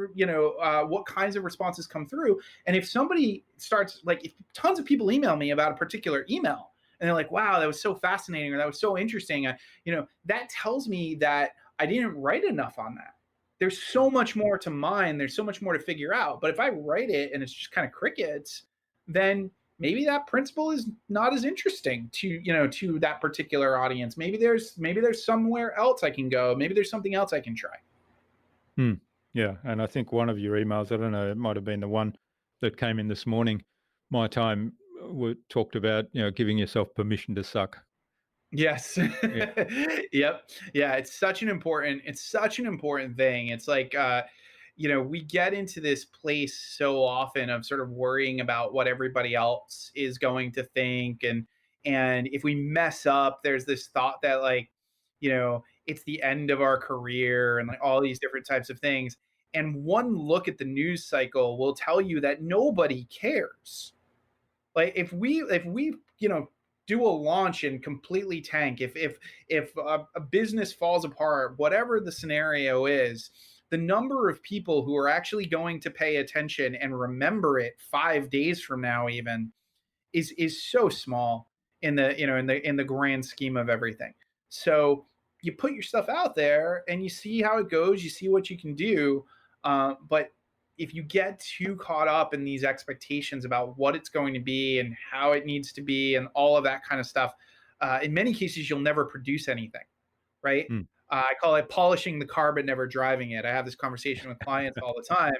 responses come through. And if somebody starts, like, if tons of people email me about a particular email, and they're like, wow, that was so fascinating, or that was so interesting, that tells me that I didn't write enough on that. There's so much more to mine. There's so much more to figure out. But if I write it and it's just kind of crickets, then maybe that principle is not as interesting to that particular audience. Maybe there's somewhere else I can go. Maybe there's something else I can try. Yeah, and I think one of your emails, I don't know, it might have been the one that came in this morning, my time, we talked about giving yourself permission to suck. Yes. Yeah. Yep. Yeah, it's such an important thing. It's like we get into this place so often of sort of worrying about what everybody else is going to think, and if we mess up, there's this thought that, like, it's the end of our career, and like all these different types of things. And one look at the news cycle will tell you that nobody cares. Like, if we do a launch and completely tank, if a business falls apart, whatever the scenario is, the number of people who are actually going to pay attention and remember it 5 days from now even is so small in the grand scheme of everything. So you put your stuff out there and you see how it goes, you see what you can do, but if you get too caught up in these expectations about what it's going to be and how it needs to be and all of that kind of stuff, in many cases, you'll never produce anything, right? I call it polishing the car, but never driving it. I have this conversation with clients all the time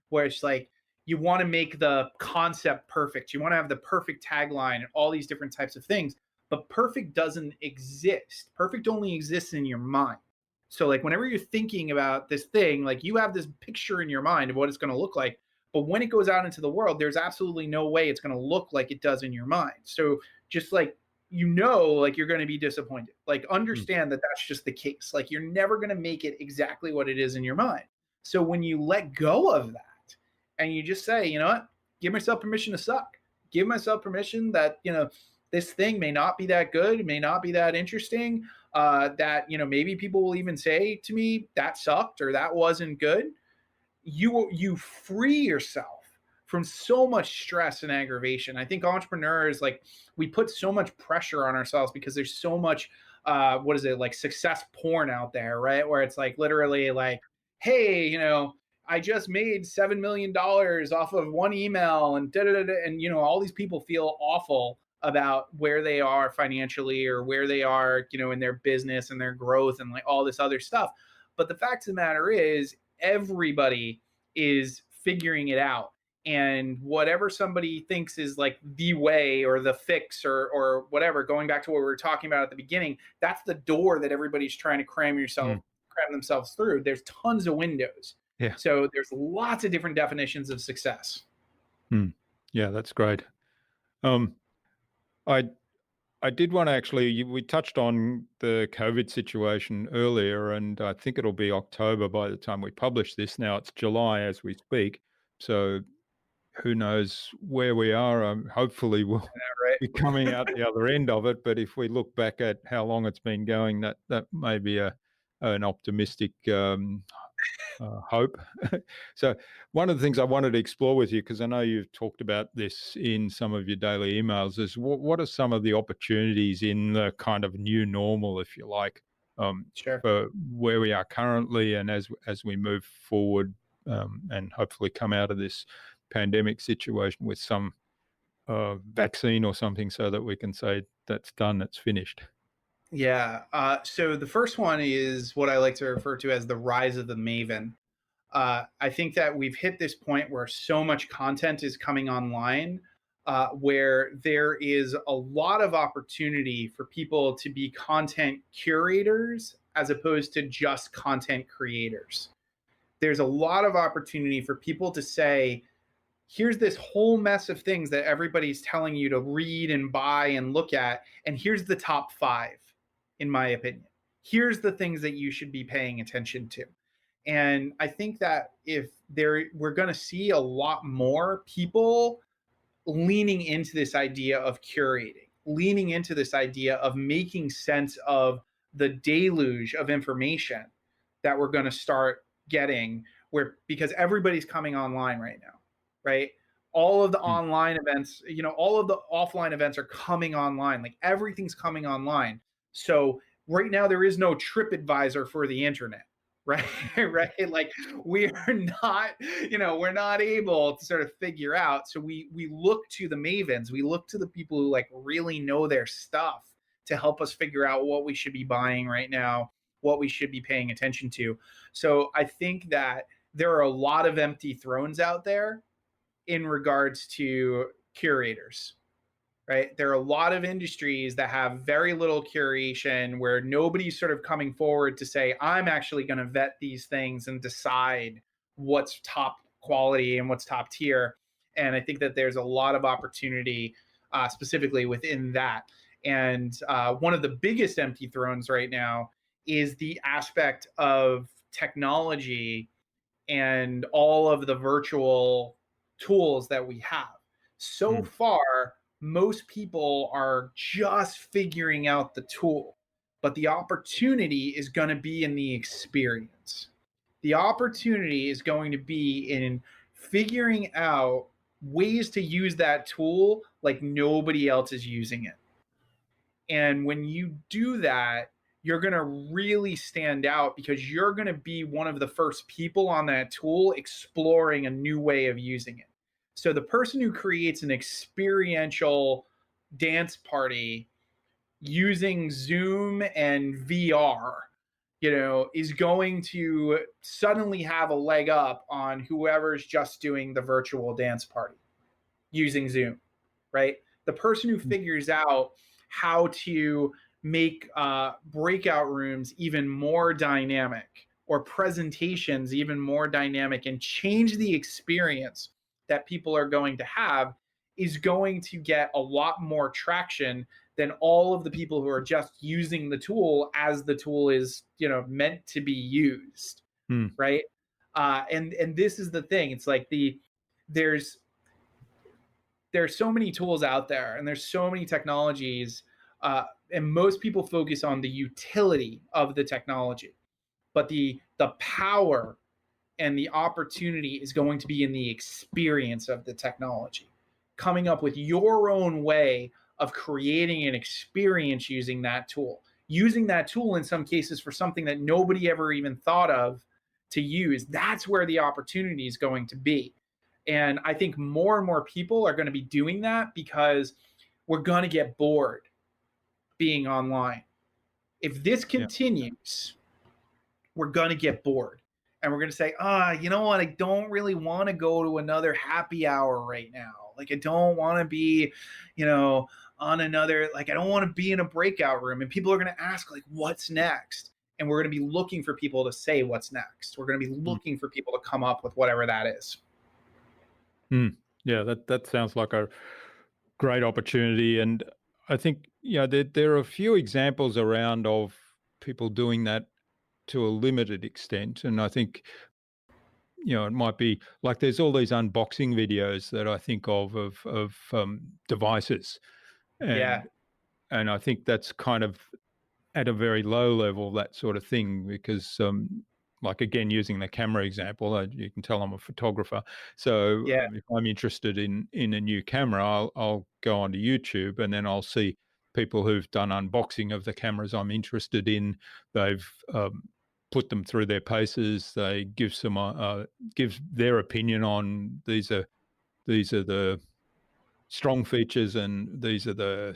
where it's like, you want to make the concept perfect. You want to have the perfect tagline and all these different types of things, but perfect doesn't exist. Perfect only exists in your mind. So like whenever you're thinking about this thing, like you have this picture in your mind of what it's going to look like, but when it goes out into the world, there's absolutely no way it's going to look like it does in your mind. So just like, like you're going to be disappointed. Like understand that that's just the case. Like you're never going to make it exactly what it is in your mind. So when you let go of that and you just say, you know what, give myself permission to suck. Give myself permission that, this thing may not be that good, it may not be that interesting, that, maybe people will even say to me that sucked or that wasn't good. You free yourself from so much stress and aggravation. I think entrepreneurs, like, we put so much pressure on ourselves because there's so much, like success porn out there, right? Where it's like literally like, hey, I just made $7 million off of one email and and all these people feel awful about where they are financially or where they are, in their business and their growth and like all this other stuff. But the fact of the matter is everybody is figuring it out. And whatever somebody thinks is like the way or the fix or whatever, going back to what we were talking about at the beginning, that's the door that everybody's trying to cram themselves through. There's tons of windows. Yeah. So there's lots of different definitions of success. Yeah, that's great. Um, I I did want to actually, we touched on the COVID situation earlier, and I think it'll be October by the time we publish this. Now it's July as we speak. So who knows where we are? Hopefully we'll Right. be coming out the other end of it. But if we look back at how long it's been going, that may be an optimistic hope. So, one of the things I wanted to explore with you, because I know you've talked about this in some of your daily emails, is what are some of the opportunities in the kind of new normal, if you like, Sure. for where we are currently, and as we move forward, and hopefully come out of this pandemic situation with some vaccine or something, so that we can say that's done, it's finished. Yeah. So the first one is what I like to refer to as the rise of the maven. I think that we've hit this point where so much content is coming online, where there is a lot of opportunity for people to be content curators as opposed to just content creators. There's a lot of opportunity for people to say, here's this whole mess of things that everybody's telling you to read and buy and look at, and here's the top five, in my opinion. Here's the things that you should be paying attention to. And I think that if we're going to see a lot more people leaning into this idea of curating, leaning into this idea of making sense of the deluge of information that we're going to start getting, where because everybody's coming online right now, right? All of the Mm. online events, all of the offline events are coming online. Like everything's coming online. So right now there is no TripAdvisor for the internet, right? Right? Like we are not, we're not able to sort of figure out. So we look to the mavens, we look to the people who like really know their stuff to help us figure out what we should be buying right now, what we should be paying attention to. So I think that there are a lot of empty thrones out there in regards to curators, right? There are a lot of industries that have very little curation where nobody's sort of coming forward to say, I'm actually going to vet these things and decide what's top quality and what's top tier. And I think that there's a lot of opportunity specifically within that. And one of the biggest empty thrones right now is the aspect of technology and all of the virtual tools that we have. So Mm. far, most people are just figuring out the tool, but the opportunity is going to be in the experience. The opportunity is going to be in figuring out ways to use that tool like nobody else is using it. And when you do that, you're going to really stand out because you're going to be one of the first people on that tool exploring a new way of using it. So the person who creates an experiential dance party using Zoom and VR, is going to suddenly have a leg up on whoever's just doing the virtual dance party using Zoom, right? The person who figures out how to make breakout rooms even more dynamic or presentations even more dynamic and change the experience that people are going to have is going to get a lot more traction than all of the people who are just using the tool as the tool is meant to be used, Mm. right? And this is the thing, it's like there's there's so many tools out there and there's so many technologies, and most people focus on the utility of the technology, but the power and the opportunity is going to be in the experience of the technology, coming up with your own way of creating an experience using that tool in some cases for something that nobody ever even thought of to use. That's where the opportunity is going to be. And I think more and more people are going to be doing that because we're going to get bored being online. If this Yeah. continues, we're going to get bored. And we're going to say, you know what? I don't really want to go to another happy hour right now. Like, I don't want to be, on another, like, I don't want to be in a breakout room. And people are going to ask, like, what's next? And we're going to be looking for people to say what's next. We're going to be Mm. looking for people to come up with whatever that is. Mm. Yeah, that sounds like a great opportunity. And I think, there are a few examples around of people doing that to a limited extent. And I think, it might be like there's all these unboxing videos that I think of devices. Yeah, And I think that's kind of at a very low level, that sort of thing, because like again, using the camera example, you can tell I'm a photographer. So yeah, if I'm interested in a new camera, I'll go onto YouTube and then I'll see people who've done unboxing of the cameras I'm interested in. They've put them through their paces. They give their opinion on these are the strong features, and these are the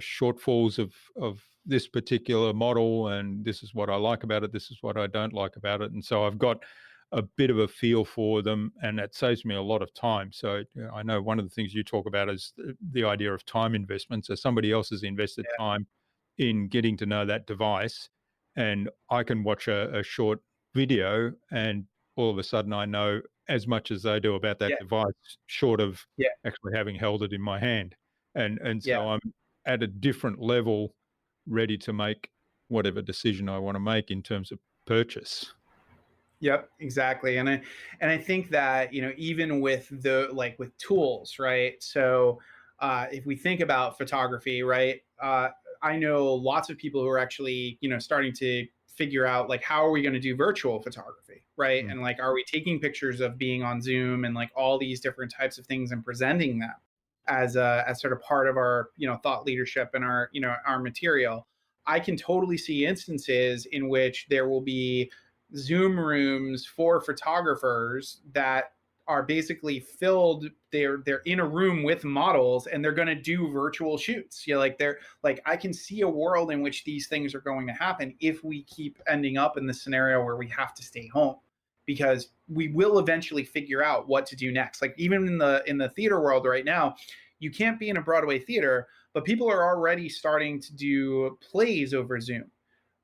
shortfalls of this particular model, and this is what I like about it, this is what I don't like about it. And so I've got a bit of a feel for them, and that saves me a lot of time. So I know one of the things you talk about is the idea of time investment. So somebody else has invested yeah, time in getting to know that device, and I can watch a short video, and all of a sudden I know as much as they do about that yeah, device, short of yeah, actually having held it in my hand. And yeah. so I'm at a different level, ready to make whatever decision I want to make in terms of purchase. Yep, exactly. And I think that, even with the like with tools, right? So if we think about photography, right? I know lots of people who are actually, starting to figure out like how are we going to do virtual photography, right? Mm. And like are we taking pictures of being on Zoom and like all these different types of things and presenting them as sort of part of our, thought leadership and our, our material. I can totally see instances in which there will be Zoom rooms for photographers that are basically filled. They're in a room with models and they're going to do virtual shoots. Like they're like I can see a world in which these things are going to happen if we keep ending up in the scenario where we have to stay home, because we will eventually figure out what to do next. Like even in the theater world right now, you can't be in a Broadway theater, but people are already starting to do plays over Zoom. Mm.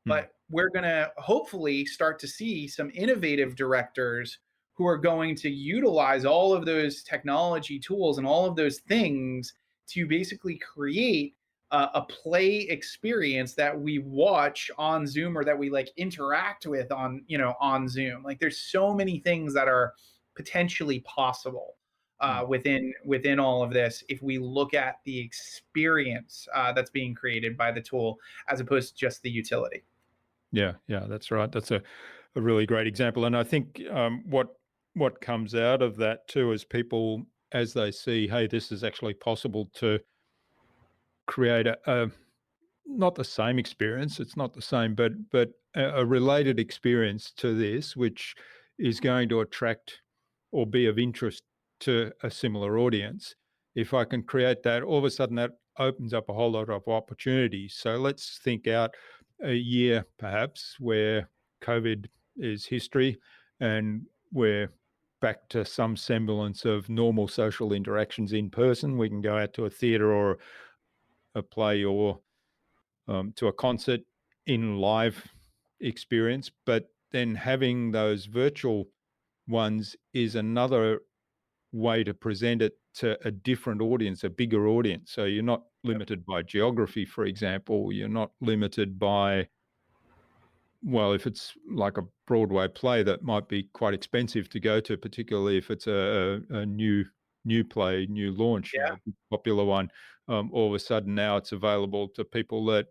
But we're going to hopefully start to see some innovative directors who are going to utilize all of those technology tools and all of those things to basically create a play experience that we watch on Zoom or that we like interact with on Zoom. Like there's so many things that are potentially possible Mm. within all of this if we look at the experience that's being created by the tool as opposed to just the utility. Yeah, that's right. That's a really great example. And I think what comes out of that too is people, as they see, hey, this is actually possible to create a not the same experience. It's not the same, but a related experience to this, which is going to attract or be of interest to a similar audience. If I can create that, all of a sudden that opens up a whole lot of opportunities. So let's think out a year perhaps where COVID is history and we're back to some semblance of normal social interactions in person. We can go out to a theatre or a play or to a concert in live experience, but then having those virtual ones is another way to present it to a different audience, a bigger audience. So you're not limited by geography, for example. You're not limited by, well, if it's like a Broadway play, that might be quite expensive to go to, particularly if it's a new play, new launch, Yeah, a big popular one. All of a sudden now it's available to people that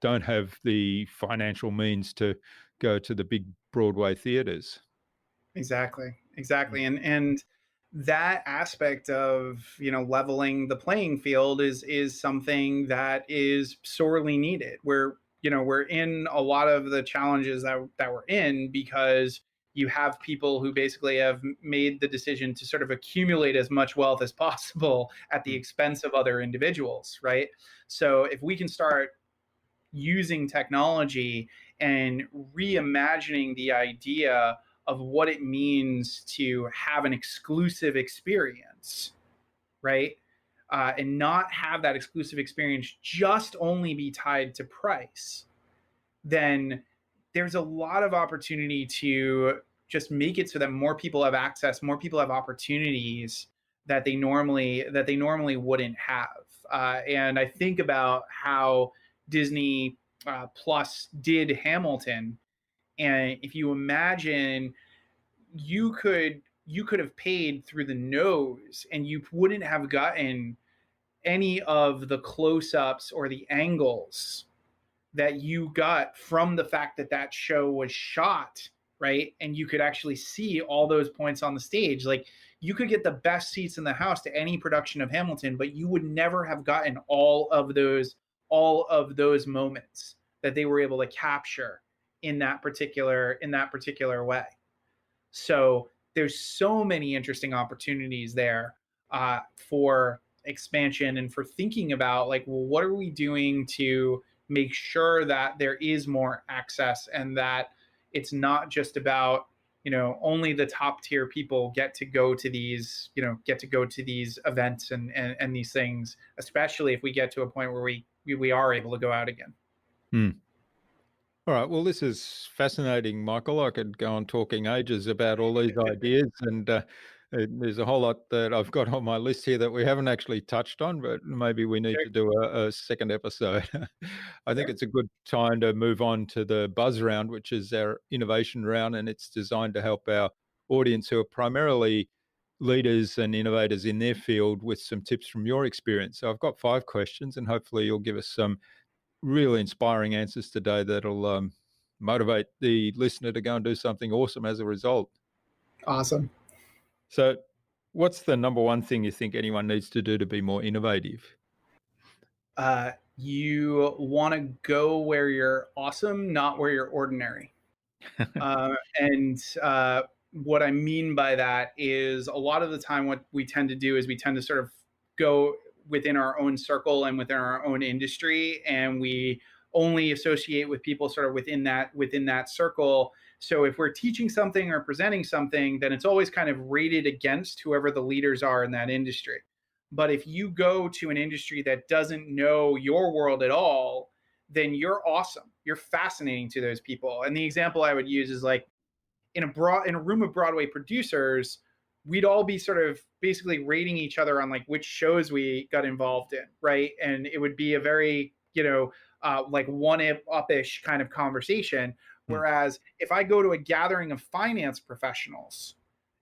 don't have the financial means to go to the big Broadway theaters. exactly. Mm. Exactly. And that aspect of, leveling the playing field is something that is sorely needed. We're in a lot of the challenges that we're in because you have people who basically have made the decision to sort of accumulate as much wealth as possible at the Mm. expense of other individuals, right? So if we can start using technology and reimagining the idea of what it means to have an exclusive experience, right? And not have that exclusive experience just only be tied to price, then there's a lot of opportunity to just make it so that more people have access, more people have opportunities that they normally wouldn't have. And I think about how Disney Plus did Hamilton, and if you imagine, you could have paid through the nose, and you wouldn't have gotten any of the close-ups or the angles that you got from the fact that that show was shot, right? And you could actually see all those points on the stage. Like, you could get the best seats in the house to any production of Hamilton, but you would never have gotten all of those moments that they were able to capture in that particular way. So there's so many interesting opportunities there for expansion, and for thinking about, like, well, what are we doing to make sure that there is more access, and that it's not just about, only the top tier people get to go to these events and these things, especially if we get to a point where we are able to go out again. Hmm. All right. Well, this is fascinating, Michael. I could go on talking ages about all these ideas, and there's a whole lot that I've got on my list here that we haven't actually touched on, but maybe we need Sure. to do a second episode. I think Sure. it's a good time to move on to the Buzz round, which is our innovation round, and it's designed to help our audience, who are primarily leaders and innovators in their field, with some tips from your experience. So I've got 5 questions, and hopefully you'll give us some really inspiring answers today that'll motivate the listener to go and do something awesome as a result. Awesome. So, what's the number one thing you think anyone needs to do to be more innovative? You want to go where you're awesome, not where you're ordinary. And what I mean by that is, a lot of the time, what we tend to do is we tend to sort of go within our own circle and within our own industry, and we only associate with people sort of within that circle. So if we're teaching something or presenting something, then it's always kind of rated against whoever the leaders are in that industry. But if you go to an industry that doesn't know your world at all, then you're awesome. You're fascinating to those people. And the example I would use is, like, in a room of Broadway producers, we'd all be sort of basically rating each other on, like, which shows we got involved in, right? And it would be a very, like, one-up-ish kind of conversation. Whereas if I go to a gathering of finance professionals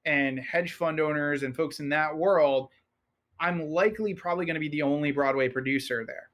and hedge fund owners and folks in that world, I'm likely probably going to be the only Broadway producer there,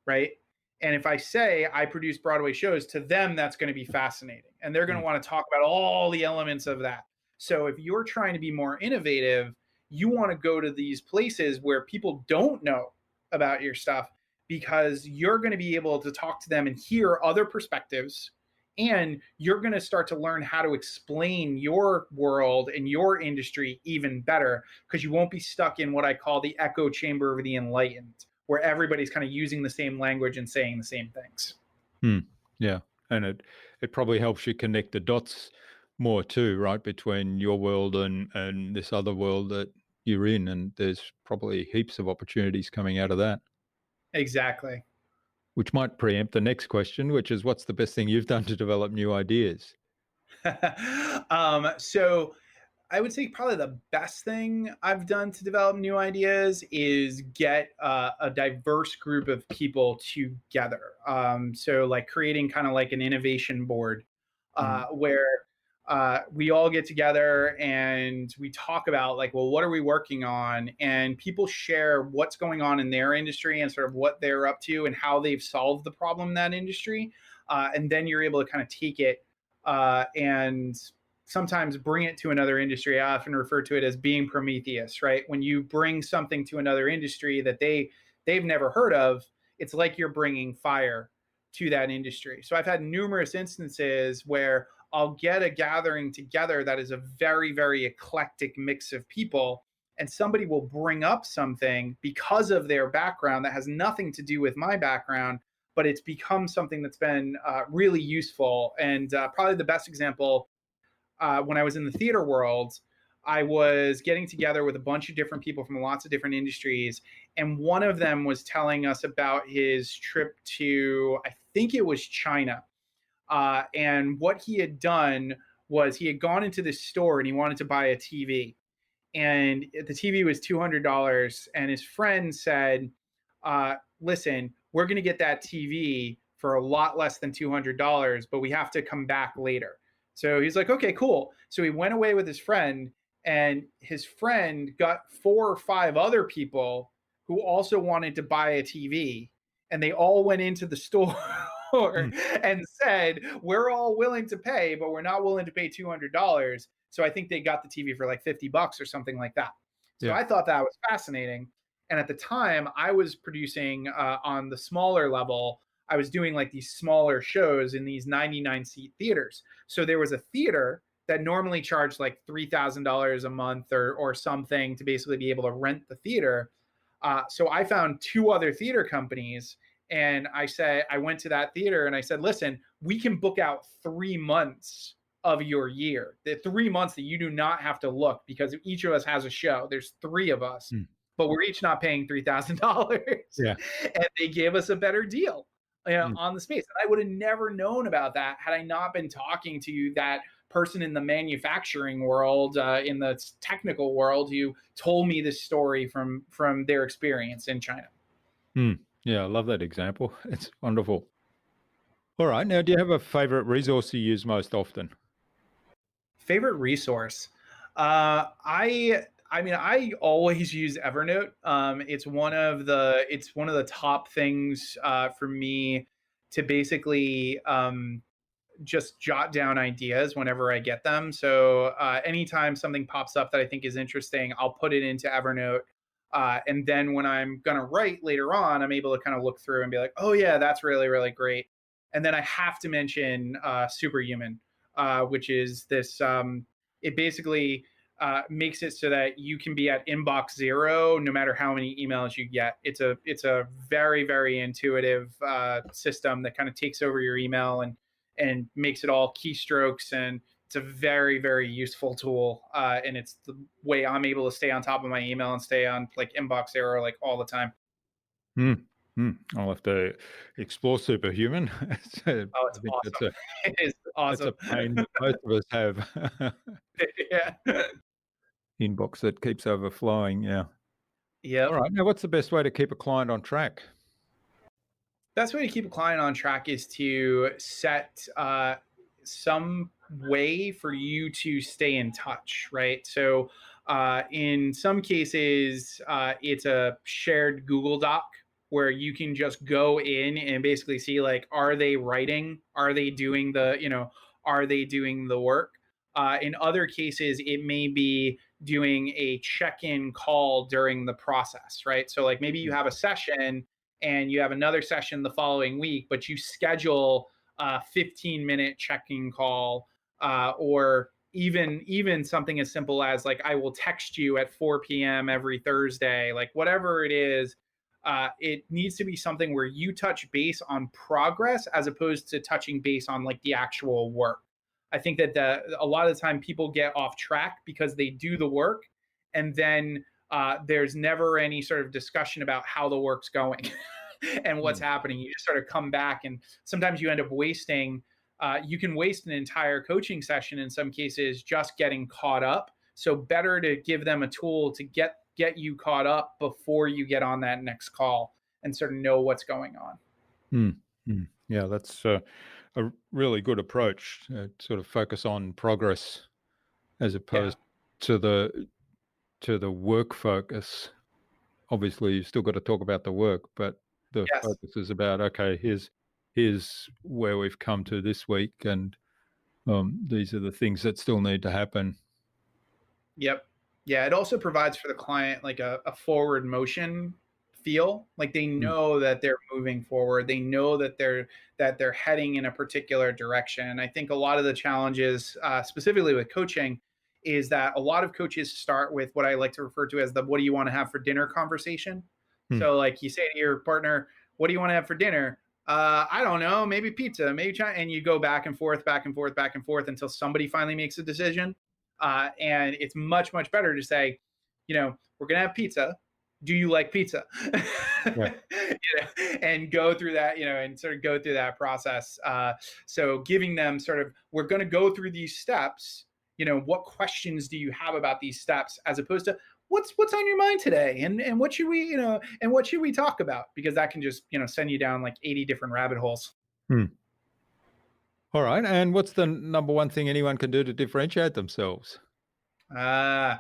right? And if I say I produce Broadway shows, to them, that's going to be fascinating. And they're going to want to talk about all the elements of that. So if you're trying to be more innovative, you want to go to these places where people don't know about your stuff, because you're going to be able to talk to them and hear other perspectives. And you're going to start to learn how to explain your world and your industry even better, because you won't be stuck in what I call the echo chamber of the enlightened, where everybody's kind of using the same language and saying the same things. Yeah. And it probably helps you connect the dots more too, right? Between your world and this other world that you're in. And there's probably heaps of opportunities coming out of that. Exactly. Which might preempt the next question, which is, what's the best thing you've done to develop new ideas? So I would say probably the best thing I've done to develop new ideas is get a diverse group of people together. So, like, creating kind of like an innovation board where we all get together and we talk about, like, well, what are we working on? And people share what's going on in their industry and sort of what they're up to and how they've solved the problem in that industry. And then you're able to kind of take it and sometimes bring it to another industry. I often refer to it as being Prometheus, right? When you bring something to another industry that they've never heard of, it's like you're bringing fire to that industry. So I've had numerous instances where I'll get a gathering together that is a very, very eclectic mix of people, and somebody will bring up something because of their background that has nothing to do with my background, but it's become something that's been really useful. And probably the best example, when I was in the theater world, I was getting together with a bunch of different people from lots of different industries. And one of them was telling us about his trip to, I think it was China. And what he had done was he had gone into this store and he wanted to buy a TV. and the TV was $200. And his friend said, listen, we're going to get that TV for a lot less than $200, but we have to come back later. So he's like, okay, cool. So he went away with his friend, and his friend got 4 or 5 other people who also wanted to buy a TV. And they all went into the store and said, we're all willing to pay, but we're not willing to pay $200. So I think they got the TV for like $50 or something like that. So Yeah. I thought that was fascinating. And at the time, I was producing on the smaller level. I was doing like these smaller shows in these 99-seat theaters. So there was a theater that normally charged like $3,000 a month or something to basically be able to rent the theater. So I found 2 other theater companies, and I went to that theater and I said, listen, we can book out 3 months of your year, the 3 months that you do not have to look, because each of us has a show. There's 3 of us, but we're each not paying $3,000. Yeah. And they gave us a better deal on the space. And I would have never known about that had I not been talking to that person in the manufacturing world, in the technical world, who told me this story from their experience in China. Yeah, I love that example. It's wonderful. All right. Now, do you have a favorite resource you use most often? Favorite resource? I mean, I always use Evernote. It's one of the top things for me to basically just jot down ideas whenever I get them. So anytime something pops up that I think is interesting, I'll put it into Evernote. And then when I'm going to write later on, I'm able to kind of look through and be like, oh, yeah, that's really, really great. And then I have to mention Superhuman, which is this, it basically makes it so that you can be at inbox 0 no matter how many emails you get. It's a very, very intuitive system that kind of takes over your email and makes it all keystrokes, and it's a very, very useful tool. And it's the way I'm able to stay on top of my email and stay on like inbox 0 like all the time. I'll have to explore Superhuman. Oh, it's awesome. It is awesome. That's a pain that most of us have. Yeah. Inbox that keeps overflowing. Yeah. Yeah. All right. Now, what's the best way to keep a client on track? Best way to keep a client on track is to set some way for you to stay in touch, right? So in some cases, it's a shared Google Doc where you can just go in and basically see, like, are they writing? Are they doing are they doing the work? In other cases, it may be doing a check-in call during the process, right? So like maybe you have a session and you have another session the following week, but you schedule a 15-minute check-in call, or even something as simple as like, I will text you at 4 p.m. every Thursday, like whatever it is. It needs to be something where you touch base on progress as opposed to touching base on like the actual work. I think that a lot of the time people get off track because they do the work, and then there's never any sort of discussion about how the work's going and what's happening. You just sort of come back, and sometimes you end up wasting. You can waste an entire coaching session in some cases just getting caught up. So better to give them a tool to get you caught up before you get on that next call and sort of know what's going on. Yeah, that's a really good approach. Sort of focus on progress as opposed to the work focus. Obviously, you've still got to talk about the work, but the focus is about, okay, here's where we've come to this week, and these are the things that still need to happen. Yep. Yeah, it also provides for the client like a forward motion feel, like they know that they're moving forward. They know that they're heading in a particular direction. And I think a lot of the challenges, specifically with coaching, is that a lot of coaches start with what I like to refer to as the "what do you want to have for dinner" conversation. So like you say to your partner, "What do you want to have for dinner?" I don't know, maybe pizza, maybe China, and you go back and forth, back and forth, back and forth until somebody finally makes a decision. And it's much, much better to say, we're going to have pizza. Do you like pizza? And go through that, and sort of go through that process. So giving them sort of, we're going to go through these steps, what questions do you have about these steps, as opposed to what's on your mind today, and what should we, and what should we talk about, because that can just, send you down like 80 different rabbit holes. Hmm. All right. And what's the number one thing anyone can do to differentiate themselves? Uh,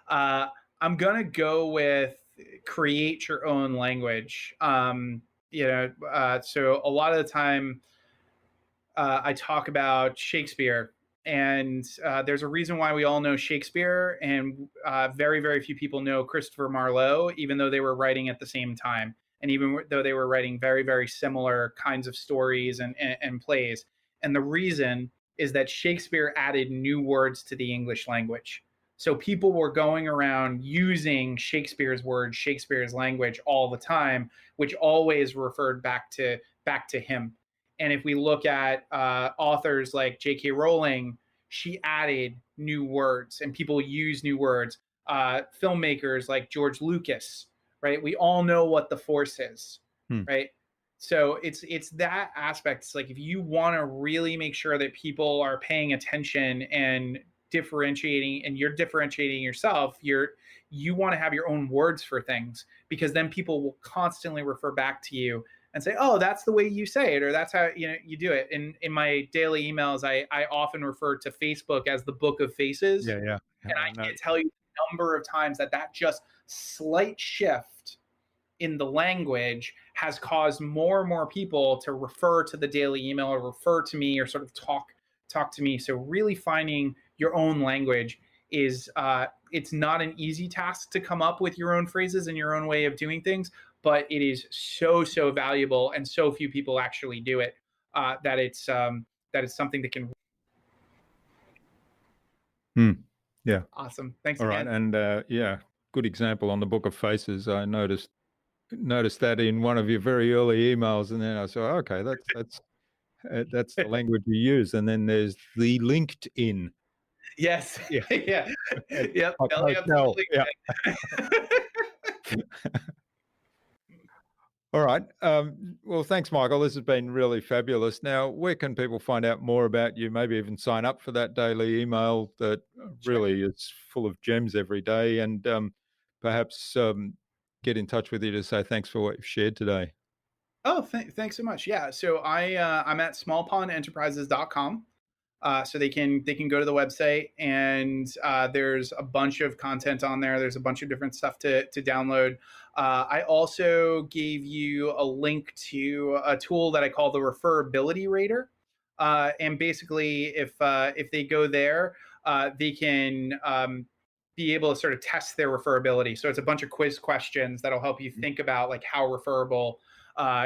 uh, I'm gonna go with create your own language. So a lot of the time, I talk about Shakespeare, and there's a reason why we all know Shakespeare, and very, very few people know Christopher Marlowe, even though they were writing at the same time, and even though they were writing very, very similar kinds of stories and plays. And the reason is that Shakespeare added new words to the English language. So people were going around using Shakespeare's words, Shakespeare's language all the time, which always referred back to him. And if we look at authors like J.K. Rowling, she added new words, and people use new words. Filmmakers like George Lucas, right? We all know what the Force is, Hmm. right? So it's that aspect. It's like, if you want to really make sure that people are paying attention and differentiating, and you're differentiating yourself, you want to have your own words for things, because then people will constantly refer back to you and say, "Oh, that's the way you say it," or "That's how you do it." In my daily emails, I often refer to Facebook as the Book of Faces, Yeah, yeah. and I No. can't tell you the number of times that just slight shift in the language has caused more and more people to refer to the daily email, or refer to me, or sort of talk to me. So really finding your own language is it's not an easy task to come up with your own phrases and your own way of doing things, but it is so valuable, and so few people actually do it, that it's something that can. Hmm. Yeah. Awesome, thanks All right. again. And yeah, good example on the Book of Faces. I noticed that in one of your very early emails, and then I saw, okay, that's the language you use. And then there's the LinkedIn. Yes. Yeah. Yeah. Yep, Hot belly up to hotel. the Yeah. All right. Well, thanks, Michael. This has been really fabulous. Now, where can people find out more about you? Maybe even sign up for that daily email that Sure. really is full of gems every day, and perhaps get in touch with you to say thanks for what you've shared today. Oh, thanks so much. Yeah. So I'm at smallpondenterprises.com. So they can go to the website, and there's a bunch of content on there. There's a bunch of different stuff to download. I also gave you a link to a tool that I call the Referability Rater. And basically, if they go there, they can be able to sort of test their referability. So it's a bunch of quiz questions that'll help you think about like how referable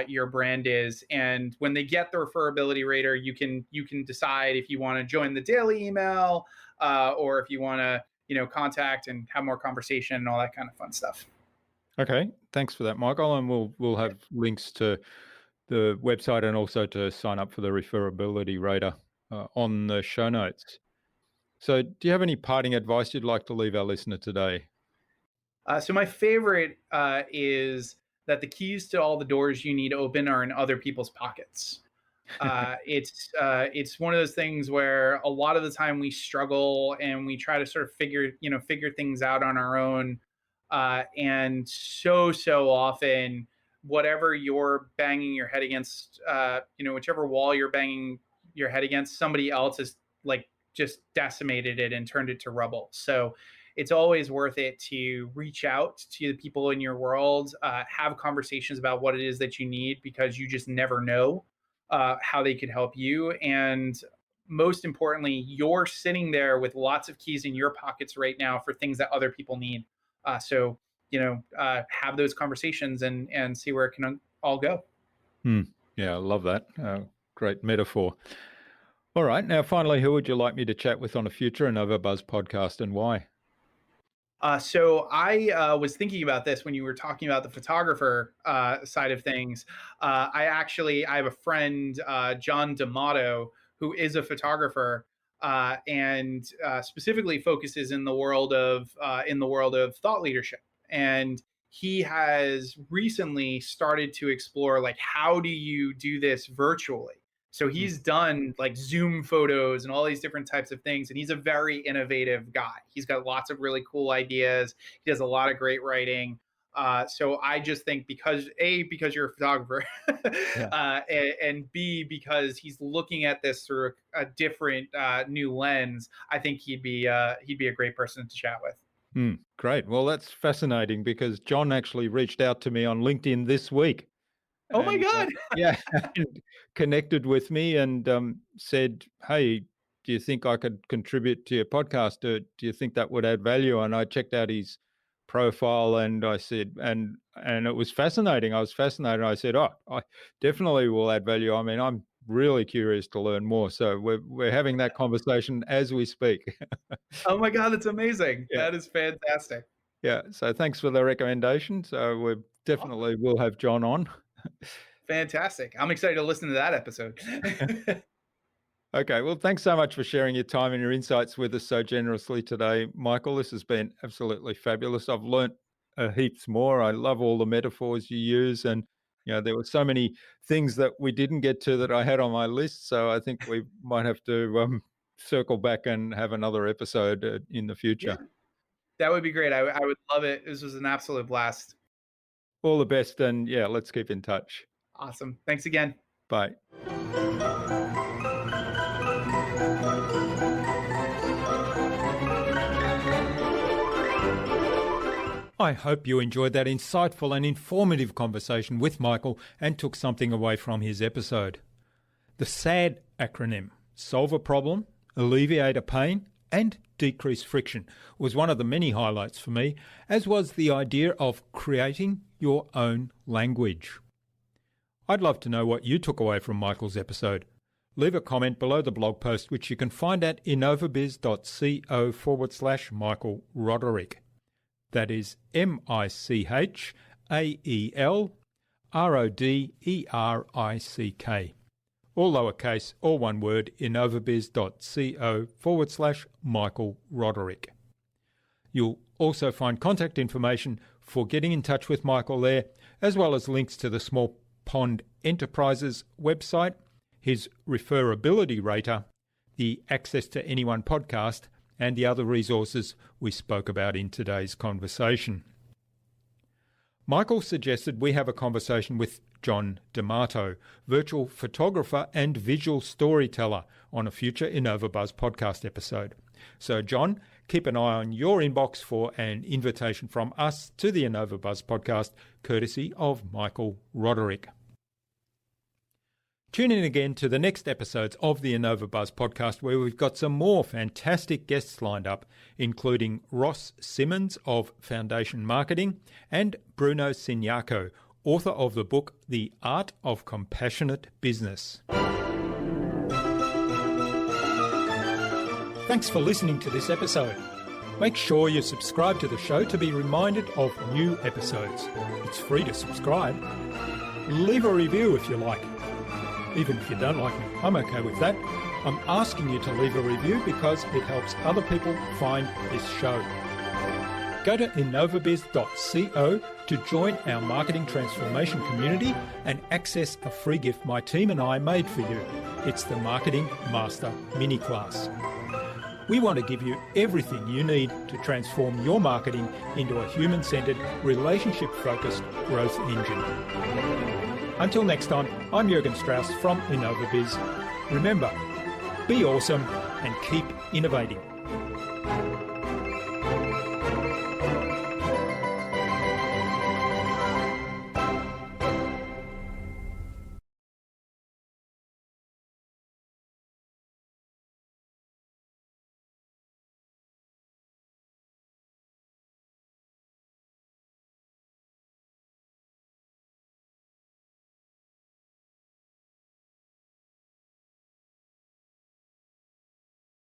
your brand is. And when they get the referability rater, you can decide if you want to join the daily email, or if you want to contact and have more conversation and all that kind of fun stuff. Okay, thanks for that, Michael. And we'll have links to the website and also to sign up for the referability rater on the show notes. So, do you have any parting advice you'd like to leave our listener today? So my favorite is that the keys to all the doors you need open are in other people's pockets. It's one of those things where a lot of the time we struggle, and we try to sort of figure things out on our own, and so often, whatever you're banging your head against, whichever wall you're banging your head against, somebody else has like just decimated it and turned it to rubble. So it's always worth it to reach out to the people in your world, have conversations about what it is that you need, because you just never know how they could help you. And most importantly, you're sitting there with lots of keys in your pockets right now for things that other people need. So have those conversations, and see where it can all go. Hmm. Yeah, I love that. Great metaphor. All right. Now, finally, who would you like me to chat with on a future InnovaBuzz podcast, and why? So I was thinking about this when you were talking about the photographer side of things. I have a friend, John D'Amato, who is a photographer, and specifically focuses in the world of thought leadership. And he has recently started to explore, like, how do you do this virtually? So he's done like Zoom photos and all these different types of things. And he's a very innovative guy. He's got lots of really cool ideas. He does a lot of great writing. So I just think because you're a photographer, and B, because he's looking at this through a different new lens, I think he'd be a great person to chat with. Great. Well, that's fascinating because John actually reached out to me on LinkedIn this week. Oh my God. And connected with me and said, hey, do you think I could contribute to your podcast? Do you think that would add value? And I checked out his profile and I said, and it was fascinating. I was fascinated. I said, I definitely will add value. I mean, I'm really curious to learn more. So we're having that conversation as we speak. Oh my God, that's amazing. Yeah. That is fantastic. Yeah. So thanks for the recommendation. So we definitely will have John on. Fantastic. I'm excited to listen to that episode. Okay. Well, thanks so much for sharing your time and your insights with us so generously today, Michael. This has been absolutely fabulous. I've learnt heaps more. I love all the metaphors you use. And, there were so many things that we didn't get to that I had on my list. So I think we might have to circle back and have another episode in the future. Yeah. That would be great. I would love it. This was an absolute blast. All the best. And let's keep in touch. Awesome. Thanks again. Bye. I hope you enjoyed that insightful and informative conversation with Michael and took something away from his episode. The SAD acronym, solve a problem, alleviate a pain, and decrease friction, was one of the many highlights for me, as was the idea of creating your own language. I'd love to know what you took away from Michael's episode. Leave a comment below the blog post, which you can find at innovabiz.co/Michael Roderick. That is MichaelRoderick. All lowercase, all one word, innovabiz.co/Michael Roderick. You'll also find contact information for getting in touch with Michael there, as well as links to the Small Pond Enterprises website, his referability rater, the Access to Anyone podcast, and the other resources we spoke about in today's conversation. Michael suggested we have a conversation with John D'Amato, virtual photographer and visual storyteller, on a future InnovaBuzz podcast episode. So, John, keep an eye on your inbox for an invitation from us to the InnovaBuzz podcast, courtesy of Michael Roderick. Tune in again to the next episodes of the InnovaBuzz podcast, where we've got some more fantastic guests lined up, including Ross Simmons of Foundation Marketing and Bruno Signaco, author of the book The Art of Compassionate Business. Thanks for listening to this episode. Make sure you subscribe to the show to be reminded of new episodes. It's free to subscribe. Leave a review if you like. Even if you don't like me, I'm okay with that. I'm asking you to leave a review because it helps other people find this show. Go to innovabiz.co to join our marketing transformation community and access a free gift my team and I made for you. It's the Marketing Master Mini Class. We want to give you everything you need to transform your marketing into a human-centered, relationship-focused growth engine. Until next time, I'm Jürgen Strauss from InnovaBiz. Remember, be awesome and keep innovating.